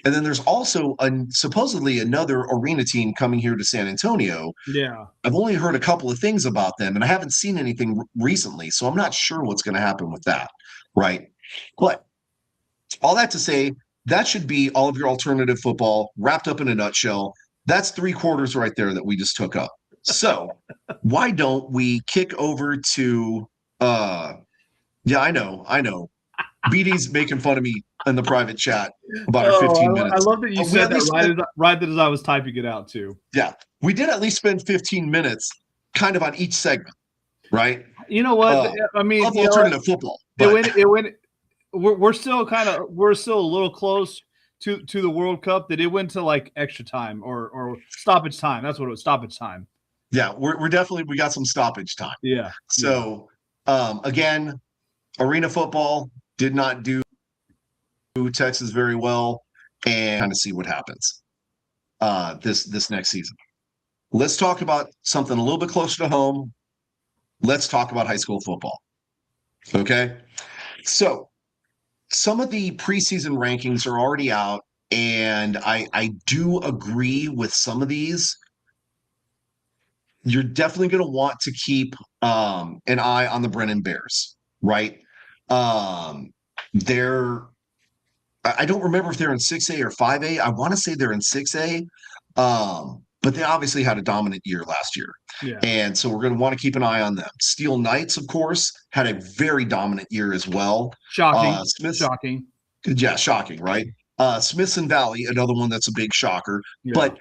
A: And then there's also supposedly another arena team coming here to San Antonio.
B: Yeah.
A: I've only heard a couple of things about them, and I haven't seen anything recently, so I'm not sure what's going to happen with that, right? But all that to say, that should be all of your alternative football wrapped up in a nutshell. That's 3 quarters right there that we just took up. So why don't we kick over to yeah, I know. BD's making fun of me in the private chat about our 15 minutes.
B: I love that you said that right as I was typing it out too.
A: Yeah. We did at least spend 15 minutes kind of on each segment, right?
B: You know what? I mean,
A: alternative football.
B: We're still a little close to the World Cup that it went to like extra time or stoppage time. That's what it was, stoppage time.
A: Yeah, we got some stoppage time.
B: Yeah.
A: So again, arena football did not do Texas very well, and kind of see what happens this next season. Let's talk about something a little bit closer to home. Let's talk about high school football. Okay. So some of the preseason rankings are already out, and I do agree with some of these. You're definitely going to want to keep an eye on the Brennan Bears, right? I don't remember if they're in 6A or 5A. I want to say they're in 6A, but they obviously had a dominant year last year.
B: Yeah.
A: And so we're going to want to keep an eye on them. Steel Knights, of course, had a very dominant year as well.
B: Shocking.
A: Shocking. Yeah, shocking, right? Smithson Valley, another one that's a big shocker. Yeah. But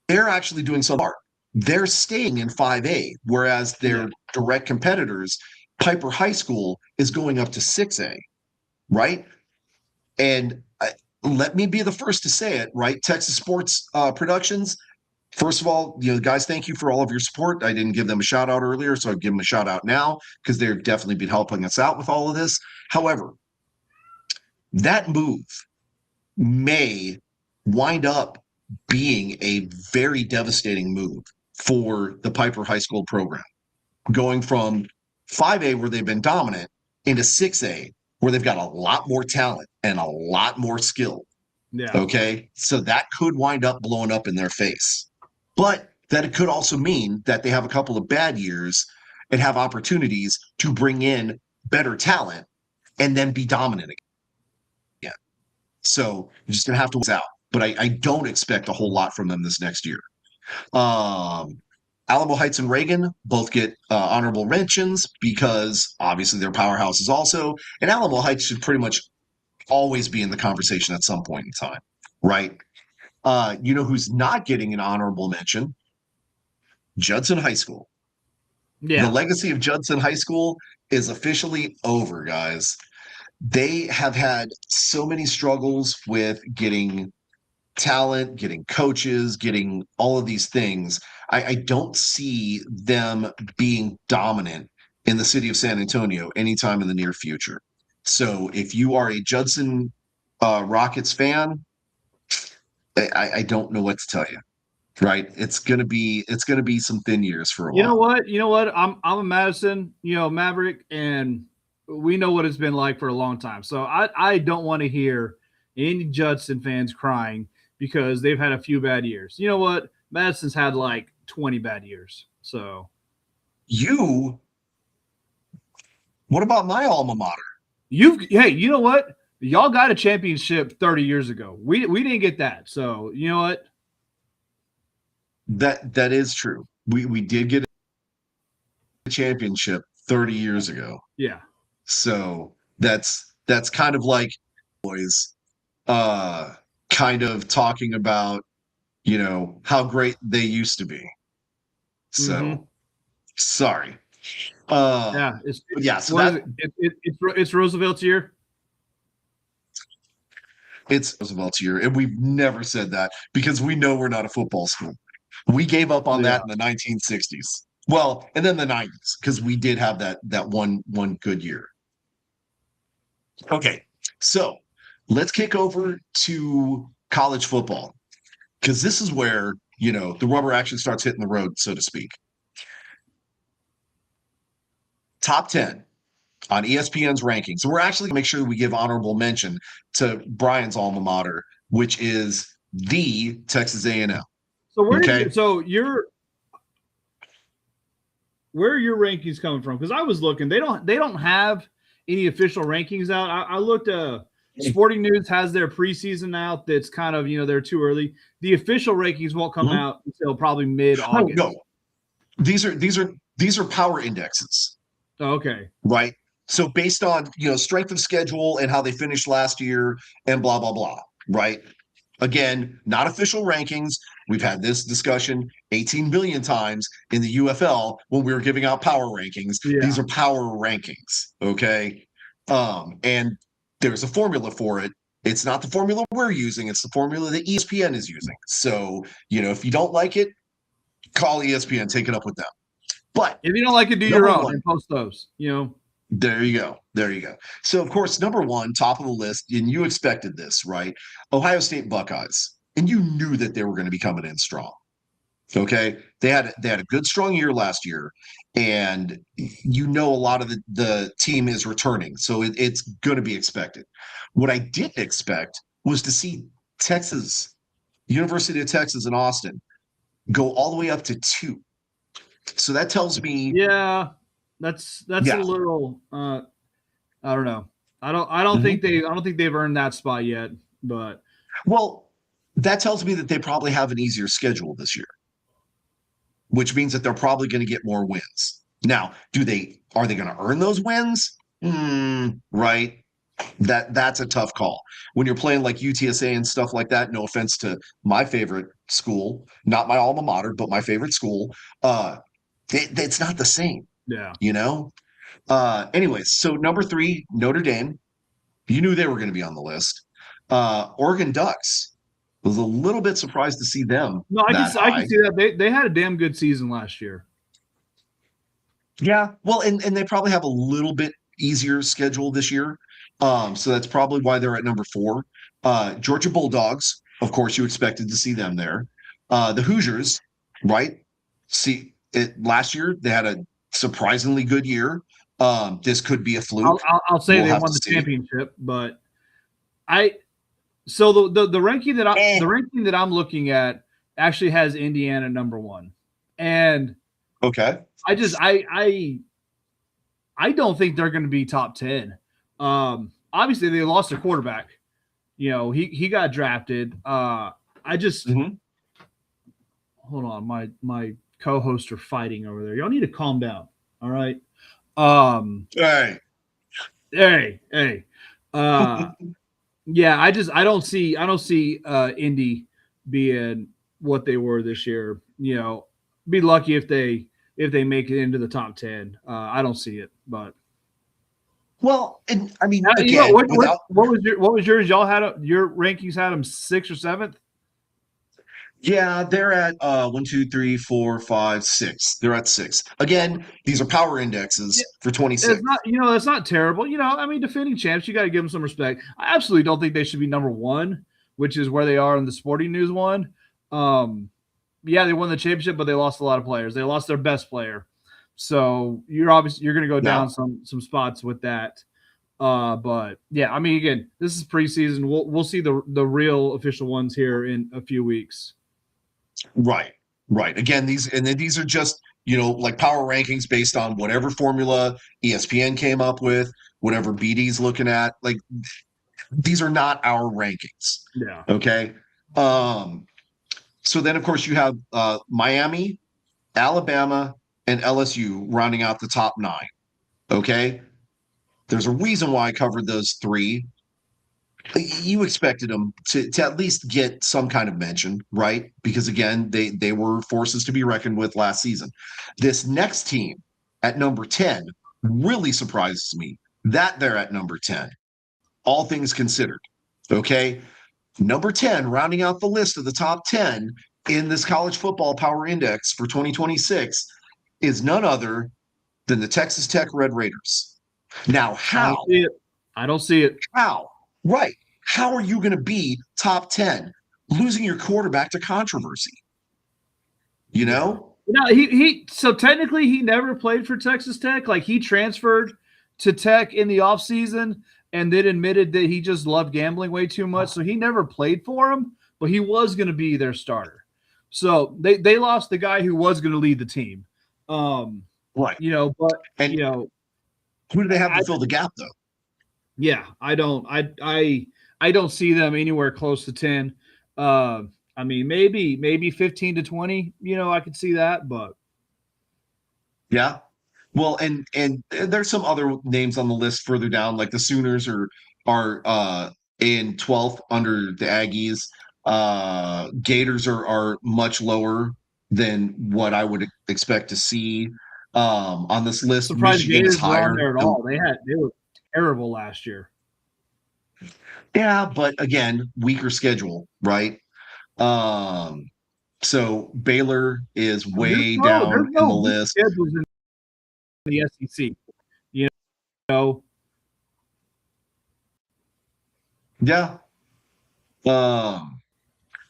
A: they're actually doing so hard. They're staying in 5A, whereas their direct competitors, Piper High School, is going up to 6A, right? And let me be the first to say it, right? Texas Sports Productions, first of all, guys, thank you for all of your support. I didn't give them a shout out earlier, so I'll give them a shout out now because they've definitely been helping us out with all of this. However, that move may wind up being a very devastating move for the Piper High School program, going from 5A, where they've been dominant, into 6A, where they've got a lot more talent and a lot more skill.
B: Yeah.
A: Okay. So that could wind up blowing up in their face. But that it could also mean that they have a couple of bad years and have opportunities to bring in better talent and then be dominant again. So you're just going to have to watch out. But I don't expect a whole lot from them this next year. Alamo Heights and Reagan both get honorable mentions because obviously they're powerhouses also. And Alamo Heights should pretty much always be in the conversation at some point in time, right? You know who's not getting an honorable mention? Judson High School.
B: Yeah.
A: The legacy of Judson High School is officially over, guys. They have had so many struggles with getting talent, getting coaches, getting all of these things. I don't see them being dominant in the city of San Antonio anytime in the near future. So if you are a Judson Rockets fan, I don't know what to tell you. Right? It's gonna be some thin years for a
B: You know
A: while.
B: what? You know what? I'm a Madison, Maverick, and we know what it's been like for a long time. So I don't want to hear any Judson fans crying because they've had a few bad years. You know what? Madison's had like 20 bad years. So
A: What about my alma mater?
B: hey, you know what? Y'all got a championship 30 years ago. We didn't get that. So you know what?
A: That is true. We did get a championship 30 years ago.
B: Yeah.
A: So that's kind of like boys kind of talking about, how great they used to be. So sorry.
B: Yeah, it's
A: yeah, so
B: what is it? It's Roosevelt's year.
A: It's Roosevelt's year, and we've never said that because we know we're not a football school. We gave up on that in the 1960s. Well, and then the 90s because we did have that one good year. Okay, so let's kick over to college football because this is where the rubber actually starts hitting the road, so to speak. Top 10 on ESPN's rankings. So we're actually going to make sure we give honorable mention to Brian's alma mater, which is the Texas A&M.
B: So where are your rankings coming from? Because I was looking, they don't have any official rankings out. I looked. Sporting News has their preseason out. That's kind of they're too early. The official rankings won't come out until probably mid-August.
A: Oh, no, these are power indexes.
B: Okay.
A: Right. So based on strength of schedule and how they finished last year and blah blah blah. Right. Again, not official rankings. We've had this discussion 18 million times in the UFL when we were giving out power rankings.
B: Yeah.
A: These are power rankings. Okay. And there's a formula for it. It's not the formula we're using. It's the formula that ESPN is using. So, if you don't like it, call ESPN, take it up with them. But
B: if you don't like it, do your own and post those,
A: There you go. There you go. So, of course, number one, top of the list, and you expected this, right? Ohio State Buckeyes. And you knew that they were going to be coming in strong. Okay. They had a good, strong year last year. And a lot of the team is returning. So it's going to be expected. What I didn't expect was to see Texas, University of Texas in Austin, go all the way up to 2. So that tells me.
B: Yeah. That's a little I don't know. I don't think they've earned that spot yet, but
A: that tells me that they probably have an easier schedule this year, which means that they're probably going to get more wins. Now, are they going to earn those wins? Right. That's a tough call. When you're playing like UTSA and stuff like that, no offense to my favorite school, not my alma mater, but my favorite school, it's not the same.
B: Yeah.
A: Anyways, so number 3, Notre Dame. You knew they were going to be on the list. Oregon Ducks. Was a little bit surprised to see them.
B: No, I can see that. They had a damn good season last year.
A: Yeah. Well, and they probably have a little bit easier schedule this year. So that's probably why they're at number 4. Georgia Bulldogs. Of course, you expected to see them there. The Hoosiers, right? Last year they had a surprisingly good year. This could be a fluke.
B: I'll say they won the championship, but so the ranking that I'm looking at actually has Indiana number 1, and
A: okay,
B: I don't think they're going to be top 10. Obviously they lost their quarterback. He got drafted. Hold on, my co-hosts are fighting over there. Y'all need to calm down. All right.
A: Hey.
B: Hey. Yeah, I don't see Indy being what they were this year. Be lucky if they make it into the top 10. I don't see it, but
A: Well, and I mean,
B: again,
A: what
B: was yours? Y'all had your rankings had them 6th or 7th.
A: Yeah, they're at 1, 2, 3, 4, 5, 6. They're at 6. Again, these are power indexes for 26.
B: It's not, that's not terrible. I mean, defending champs, you got to give them some respect. I absolutely don't think they should be number 1, which is where they are in the Sporting News one. Yeah, they won the championship, but they lost a lot of players. They lost their best player, so you're going to go down some spots with that. But yeah, I mean, again, this is preseason. We'll see the real official ones here in a few weeks.
A: Right. Again, these are just, like power rankings based on whatever formula ESPN came up with, whatever BD's looking at. Like, these are not our rankings.
B: Yeah.
A: Okay. So then, of course, you have Miami, Alabama, and LSU rounding out the top 9. Okay. There's a reason why I covered those 3. You expected them to at least get some kind of mention, right? Because again, they were forces to be reckoned with last season. This next team at number 10 really surprises me that they're at number 10, all things considered. Okay. Number 10, rounding out the list of the top 10 in this college football power index for 2026 is none other than the Texas Tech Red Raiders. Now, how?
B: I don't see it.
A: How? Right. How are you going to be top 10 losing your quarterback to controversy?
B: No, he so technically he never played for Texas Tech. Like, he transferred to Tech in the offseason and then admitted that he just loved gambling way too much. So he never played for him, but he was going to be their starter. So they lost the guy who was going to lead the team.
A: Right.
B: But
A: who do they have to fill the gap though?
B: Yeah, I don't see them anywhere close to 10. I mean, maybe 15 to 20, I could see that, but
A: yeah. Well, and there's some other names on the list further down, like the Sooners are in 12th under the Aggies. Gators are much lower than what I would expect to see on this list.
B: Surprised
A: Michigan
B: Gators
A: is higher.
B: Were on there at all. They were terrible last year.
A: Yeah, but again, weaker schedule, right? So Baylor is way down in the list.
B: In the SEC,
A: Yeah.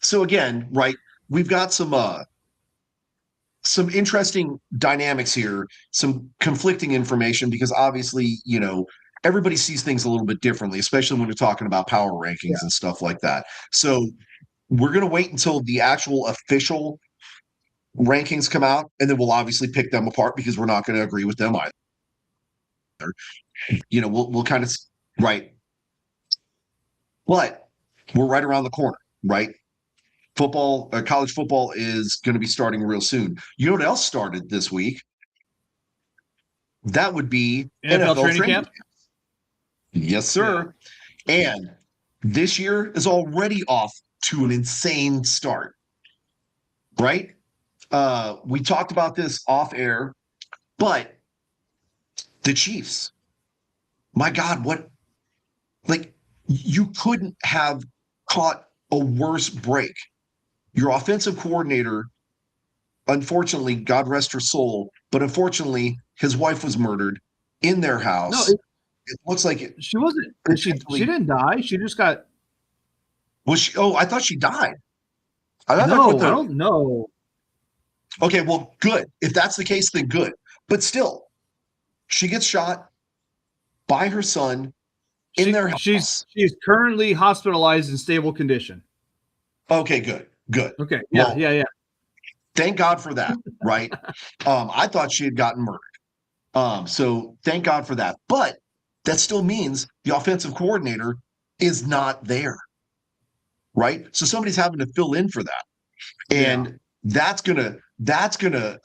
A: So again, right, we've got some interesting dynamics here, some conflicting information, because obviously, everybody sees things a little bit differently, especially when we're talking about power rankings and stuff like that. So we're going to wait until the actual official rankings come out, and then we'll obviously pick them apart because we're not going to agree with them either. We'll kind of, right. But we're right around the corner, right? Football, college football is going to be starting real soon. You know what else started this week? That would be
B: NFL training camp.
A: Yes, sir. Yeah. And this year is already off to an insane start, right? We talked about this off air, but the Chiefs, my God, you couldn't have caught a worse break. Your offensive coordinator, unfortunately, God rest her soul, but unfortunately, his wife was murdered in their house.
B: No,
A: it looks like it.
B: She wasn't. She didn't die. She just got.
A: Was she? Oh, I thought she died.
B: I don't know.
A: Okay, well, good. If that's the case, then good. But still, she gets shot by her son in their house.
B: She's currently hospitalized in stable condition.
A: Okay, good.
B: Okay, yeah.
A: Thank God for that, right? I thought she had gotten murdered. So thank God for that. But that still means the offensive coordinator is not there, right? So somebody's having to fill in for that. And that's going to that's going to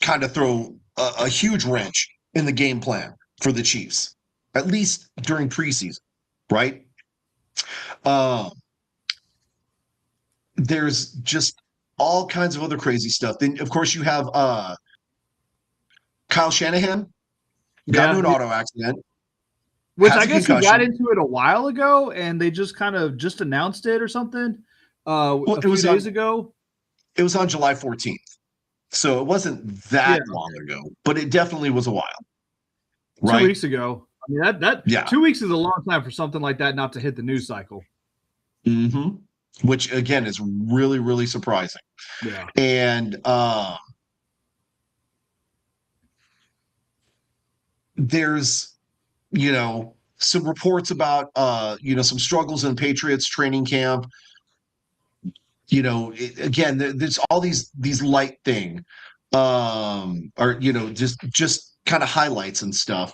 A: kind of throw a huge wrench in the game plan for the Chiefs, at least during preseason, right? There's just all kinds of other crazy stuff. Then, of course, you have Kyle Shanahan got into an auto accident.
B: Which I guess he got into it a while ago, and they just kind of just announced it or something a few days ago.
A: It was on July 14th. So it wasn't that long ago, but it definitely was a while. Right?
B: 2 weeks ago. I mean, that 2 weeks is a long time for something like that not to hit the news cycle.
A: Mm-hmm. Which, again, is really, really surprising.
B: Yeah.
A: And there's, some reports about, some struggles in Patriots training camp. Again, there's all these light thing, or just kind of highlights and stuff.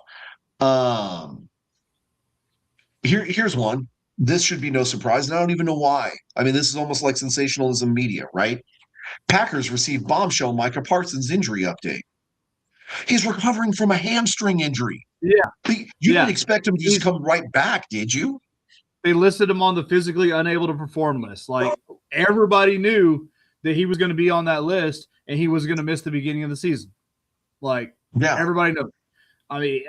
A: Here's one. This should be no surprise, and I don't even know why. I mean, this is almost like sensationalism media, right? Packers received bombshell Micah Parsons injury update. He's recovering from a hamstring injury.
B: Yeah.
A: You didn't expect him to just come right back, did you?
B: They listed him on the physically unable to perform list. Like, everybody knew that he was going to be on that list and he was going to miss the beginning of the season. Like, everybody knows. I mean,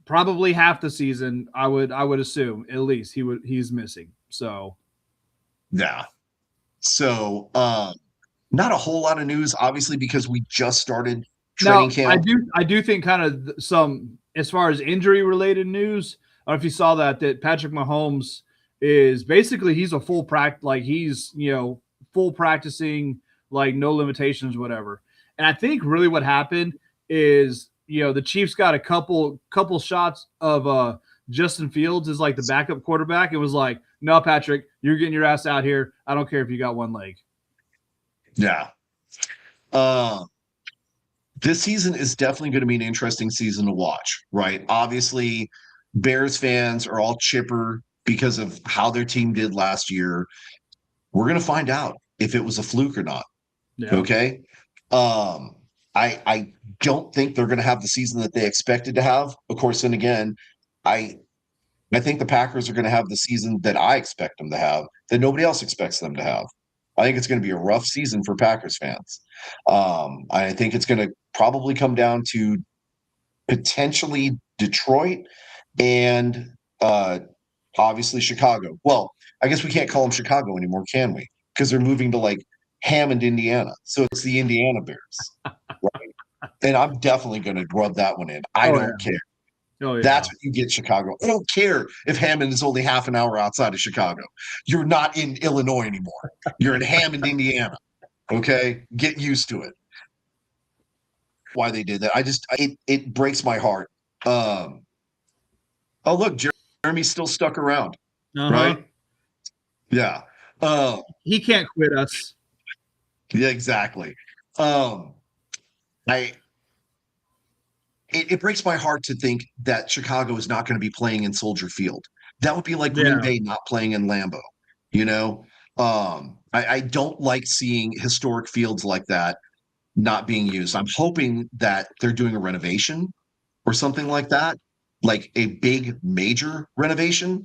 B: probably half the season, I would assume, at least he's missing. So
A: yeah. So not a whole lot of news, obviously, because we just started training camp.
B: I do think kind of some, as far as injury related news, I don't know if you saw that Patrick Mahomes is basically, he's a full he's full practicing, like no limitations, whatever. And I think really what happened is, the Chiefs got a couple shots of Justin Fields as like the backup quarterback. It was like, no, Patrick, you're getting your ass out here. I don't care if you got one leg.
A: Yeah. This season is definitely going to be an interesting season to watch, right? Obviously, Bears fans are all chipper because of how their team did last year. We're going to find out if it was a fluke or not. Yeah. Okay. I don't think they're going to have the season that they expected to have. Of course, and again, I think the Packers are going to have the season that I expect them to have, that nobody else expects them to have. I think it's going to be a rough season for Packers fans. I think it's going to probably come down to potentially Detroit and obviously Chicago. Well, I guess we can't call them Chicago anymore, can we? Because they're moving to like Hammond, Indiana. So it's the Indiana Bears. Right? And I'm definitely going to rub that one in. I don't care. Oh, yeah. That's what you get, Chicago. I don't care if Hammond is only half an hour outside of Chicago. You're not in Illinois anymore. You're in Hammond, Indiana. Okay? Get used to it. Why they did that. It breaks my heart. Oh, look, Jeremy's still stuck around. Right? Yeah.
B: He can't quit us.
A: Yeah, exactly. It breaks my heart to think that Chicago is not going to be playing in Soldier Field. That would be like Green Bay not playing in Lambeau. I don't like seeing historic fields like that not being used. I'm hoping that they're doing a renovation or something like that, like a big major renovation.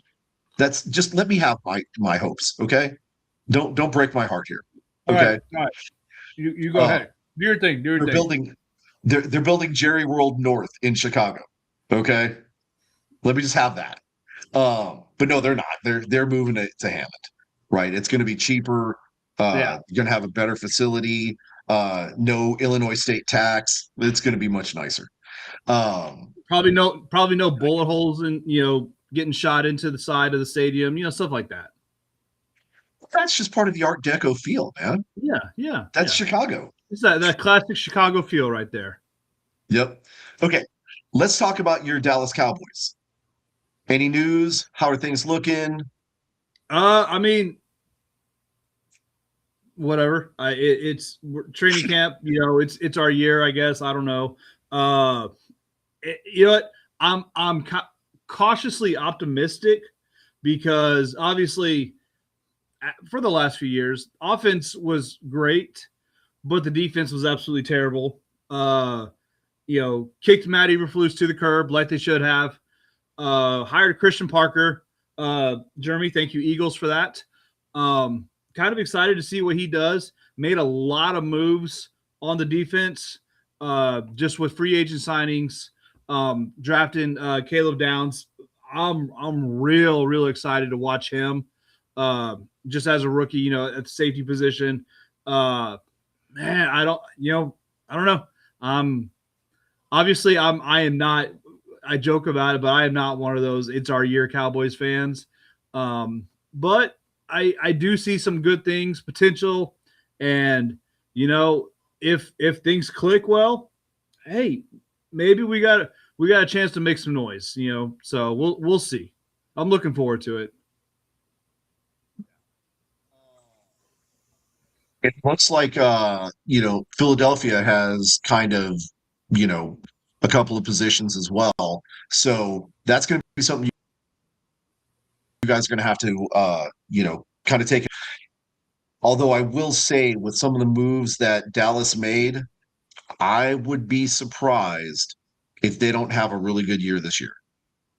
A: That's just, let me have my hopes. Okay. Don't break my heart here. Okay.
B: All right. You go ahead. Do your thing.
A: They're building Jerry World North in Chicago. Okay. Let me just have that. But no, they're not. They're moving it to Hammond. Right. It's going to be cheaper. You're going to have a better facility. No Illinois state tax. It's going to be much nicer.
B: Probably no bullet holes and getting shot into the side of the stadium. Stuff like that.
A: That's just part of the Art Deco feel, man.
B: Yeah.
A: That's Chicago.
B: It's that classic Chicago feel right there.
A: Yep. Okay. Let's talk about your Dallas Cowboys. Any news? How are things looking?
B: I mean, whatever. It's training camp. It's our year, I guess. I don't know. You know what? I'm cautiously optimistic because obviously for the last few years, offense was great, but the defense was absolutely terrible. Kicked Matt Eberflus to the curb like they should have. Hired Christian Parker. Jeremy, thank you, Eagles, for that. Kind of excited to see what he does. Made a lot of moves on the defense, just with free agent signings, drafting Caleb Downs. I'm real excited to watch him. Just as a rookie, at the safety position. Man, I don't know. Obviously I am not. I joke about it, but I am not one of those "it's our year" Cowboys fans. But I do see some good things, potential, and if things click well, hey, maybe we got a chance to make some noise. So we'll see. I'm looking forward to it.
A: It looks like Philadelphia has kind of a couple of positions as well. So that's going to be something you guys are going to have to kind of take. Although I will say, with some of the moves that Dallas made, I would be surprised if they don't have a really good year this year.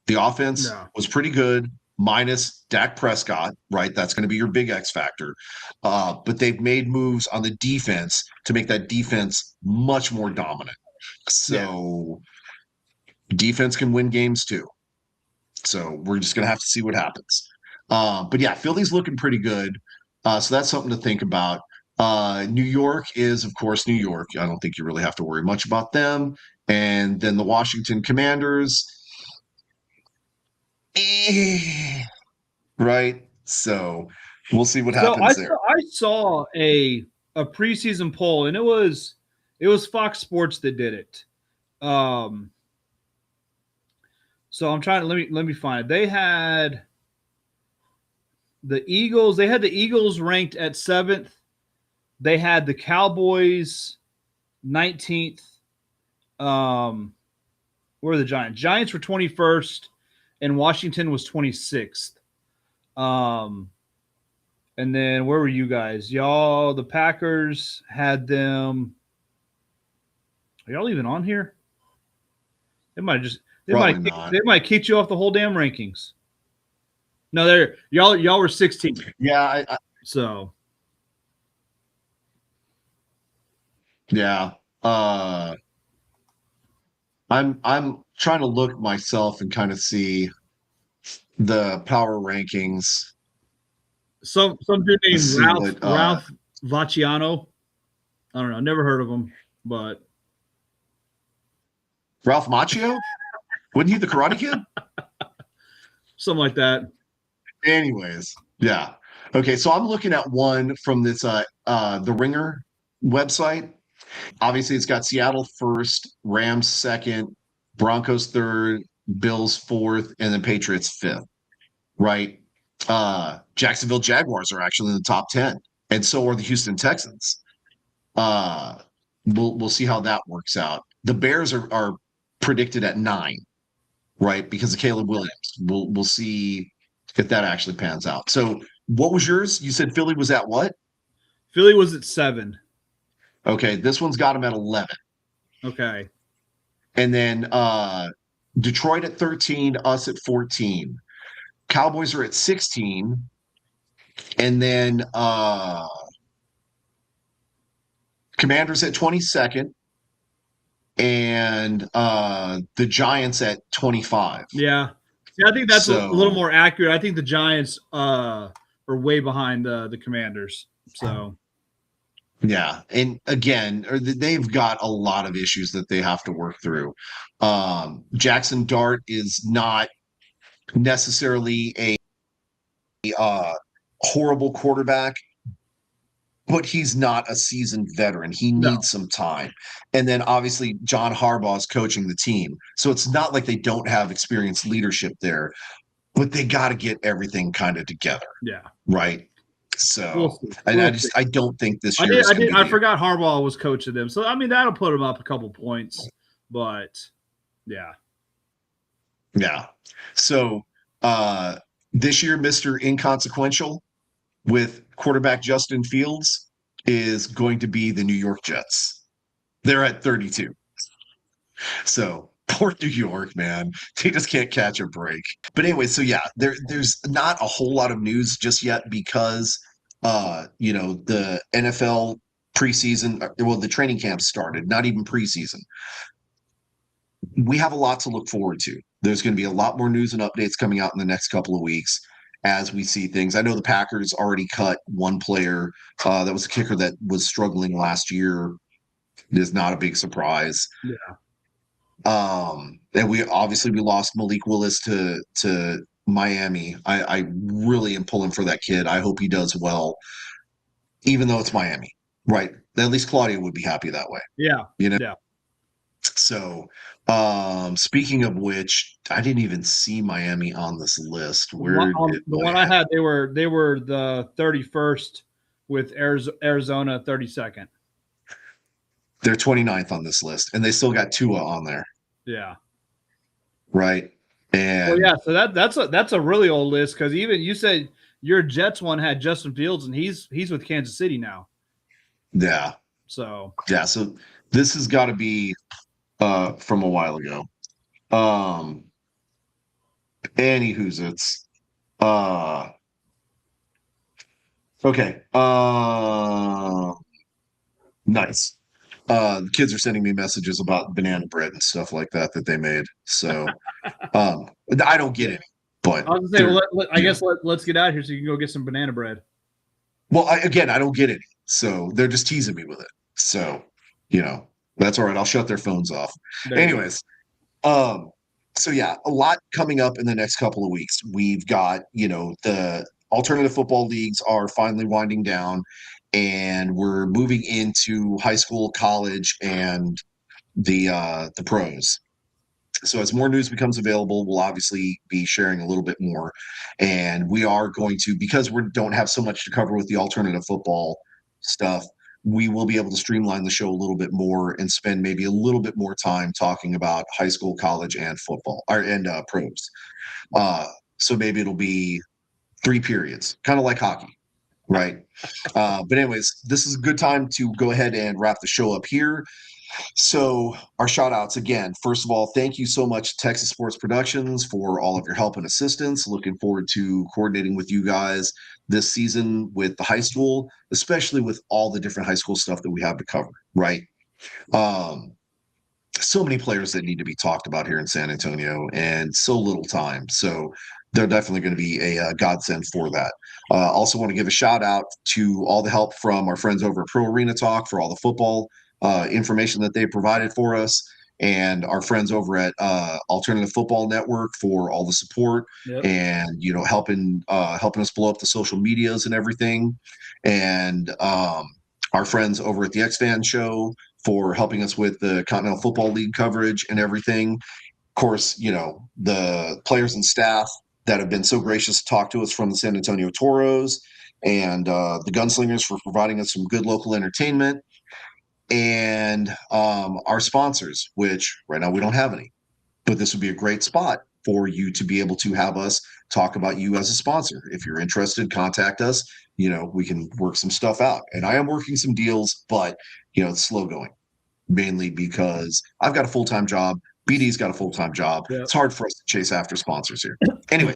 A: The offense was pretty good, minus Dak Prescott, right? That's going to be your big X factor. But they've made moves on the defense to make that defense much more dominant. So defense can win games too. So we're just going to have to see what happens. But yeah, Philly's looking pretty good. So that's something to think about. New York is, of course, New York. I don't think you really have to worry much about them. And then the Washington Commanders. Right. So we'll see what happens there.
B: I saw a preseason poll, and it was Fox Sports that did it. So I'm trying to let me find it. They had the Eagles. They had the Eagles ranked at 7th. They had the Cowboys 19th. Where were the Giants? Giants were 21st, and Washington was 26th. And then where were you guys? Y'all, the Packers had them. Are y'all even on here? They might just they might kick you off the whole damn rankings. No, y'all were 16.
A: Yeah,
B: so
A: yeah. I'm trying to look myself and kind of see the power rankings.
B: Some dude named Ralph Vacciano. I don't know. Never heard of him, but
A: Ralph Macchio? Wasn't he the Karate Kid?
B: Something like that.
A: Anyways, yeah. Okay, so I'm looking at one from this the Ringer website. Obviously, it's got Seattle first, Rams second, Broncos third, Bills fourth, and then Patriots fifth. Right? Jacksonville Jaguars are actually in the top 10, and so are the Houston Texans. We'll see how that works out. The Bears are predicted at 9, right? Because of Caleb Williams. We'll see if that actually pans out. So what was yours? You said Philly was at what?
B: Philly was at 7.
A: Okay, this one's got him at 11.
B: Okay.
A: And then Detroit at 13, us at 14. Cowboys are at 16. And then Commanders at 22nd. And the Giants at 25.
B: Yeah. I think that's a little more accurate. I think the Giants are way behind the Commanders. So
A: yeah, and again, they've got a lot of issues that they have to work through. Jackson Dart is not necessarily a horrible quarterback, but he's not a seasoned veteran. He needs some time. And then obviously John Harbaugh is coaching the team. So it's not like they don't have experienced leadership there, but they got to get everything kind of together.
B: Yeah.
A: Right. So I don't think this year
B: I forgot Harbaugh was coaching them. So I mean that'll put him up a couple points, but yeah.
A: Yeah. So this year, Mr. Inconsequential with quarterback Justin Fields, is going to be the New York Jets. They're at 32. So poor New York, man. They just can't catch a break. But anyway, so yeah, there's not a whole lot of news just yet because the NFL preseason, well, the training camp started, not even preseason. We have a lot to look forward to. There's going to be a lot more news and updates coming out in the next couple of weeks as we see things. I know the Packers already cut one player. That was a kicker that was struggling last year. It is not a big surprise.
B: Yeah.
A: And we lost Malik Willis to Miami. I really am pulling for that kid. I hope he does well, even though it's Miami, right? At least Claudia would be happy that way.
B: Yeah. Yeah.
A: So, speaking of which, I didn't even see Miami on this list.
B: The one I had, they were the 31st with Arizona 32nd.
A: They're 29th on this list, and they still got Tua on there.
B: Yeah.
A: Right. And
B: so that's a really old list because even you said your Jets one had Justin Fields, and he's with Kansas City now.
A: Yeah.
B: So
A: this has got to be from a while ago. Anywho's it's okay. Nice. The kids are sending me messages about banana bread and stuff like that they made. So I don't get any, but
B: I was gonna say, I guess let's get out of here so you can go get some banana bread.
A: Well, I don't get any, so they're just teasing me with it. So that's all right. I'll shut their phones off. Anyways, so yeah, a lot coming up in the next couple of weeks. We've got the alternative football leagues are finally winding down, and we're moving into high school, college, and the pros. So as more news becomes available, we'll obviously be sharing a little bit more. And we are going to, because we don't have so much to cover with the alternative football stuff, we will be able to streamline the show a little bit more and spend maybe a little bit more time talking about high school, college, and football, and pros. So maybe it'll be 3 periods, kind of like hockey. Right. But anyways, this is a good time to go ahead and wrap the show up here. So our shout outs again, first of all, thank you so much, Texas Sports Productions, for all of your help and assistance. Looking forward to coordinating with you guys this season with the high school, especially with all the different high school stuff that we have to cover, right? So many players that need to be talked about here in San Antonio and so little time. So they're definitely going to be a godsend for that. Also want to give a shout out to all the help from our friends over at Pro Arena Talk for all the football information that they provided for us, and our friends over at Alternative Football Network for all the support. Yep. And helping us blow up the social medias and everything, and our friends over at the X-Fan Show for helping us with the Continental Football League coverage and everything. Of course, the players and staff that have been so gracious to talk to us from the San Antonio Toros, and the Gunslingers for providing us some good local entertainment, and our sponsors, which right now we don't have any, but this would be a great spot for you to be able to have us talk about you as a sponsor. If you're interested, contact us. We can work some stuff out. And I am working some deals, but it's slow going, mainly because I've got a full-time job. BD's got a full-time job. Yep. It's hard for us to chase after sponsors here. Anyway,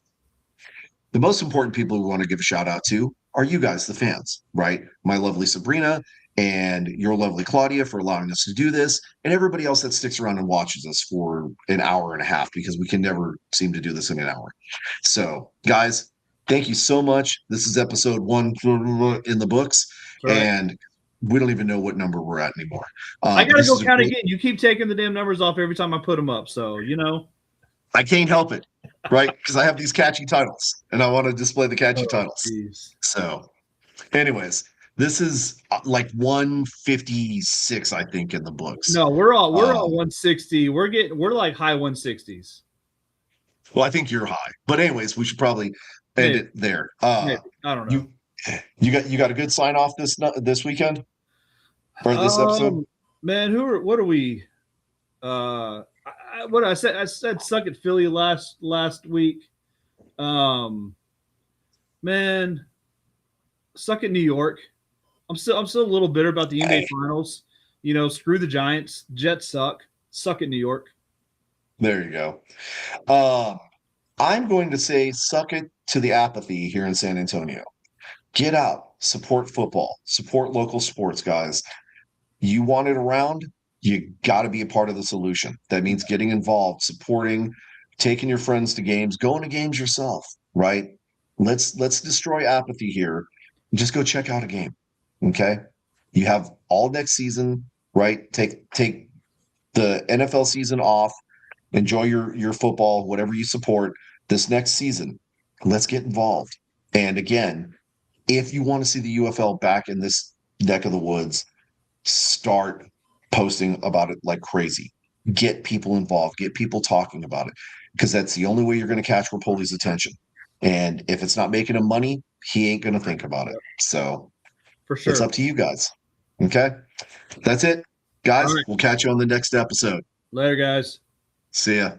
A: the most important people we want to give a shout out to are you guys, the fans, right? My lovely Sabrina and your lovely Claudia for allowing us to do this, and everybody else that sticks around and watches us for an hour and a half, because we can never seem to do this in an hour. So, guys, thank you so much. This is episode 1 in the books, right. And we don't even know what number we're at anymore.
B: I got to go count again. You keep taking the damn numbers off every time I put them up, so
A: I can't help it, right? Because I have these catchy titles, and I want to display the catchy titles.
B: Geez.
A: So, anyways, this is like 156, I think, in the books.
B: No, we're all 160. We're like high 160s.
A: Well, I think you're high, but anyways, we should probably end it there.
B: I don't know.
A: You got a good sign off this weekend or this episode?
B: Man, what are we? What I said suck at Philly last week. Man, suck at New York. I'm still a little bitter about the NBA
A: Hey,
B: Finals. Screw the Giants. Jets suck. Suck at New York.
A: there you go. Um, I'm going to say suck it to the apathy here in San Antonio. Get out, support football, support local sports, guys. You want it around, you got to be a part of the solution. That means getting involved, supporting, taking your friends to games, going to games yourself, right? Let's destroy apathy here. Just go check out a game. Okay? You have all next season, right? Take the NFL season off, enjoy your football, whatever you support this next season. Let's get involved. And again, if you want to see the UFL back in this neck of the woods, start posting about it like crazy. Get people involved, get people talking about it, because that's the only way you're going to catch Rapoli's attention. And if it's not making him money, he ain't going to think about it.
B: Yep,
A: So
B: for
A: it's
B: sure.
A: up to you guys. Okay. That's it.
B: All
A: Guys,
B: right.
A: we'll catch you on the next episode.
B: Later, guys.
A: See ya.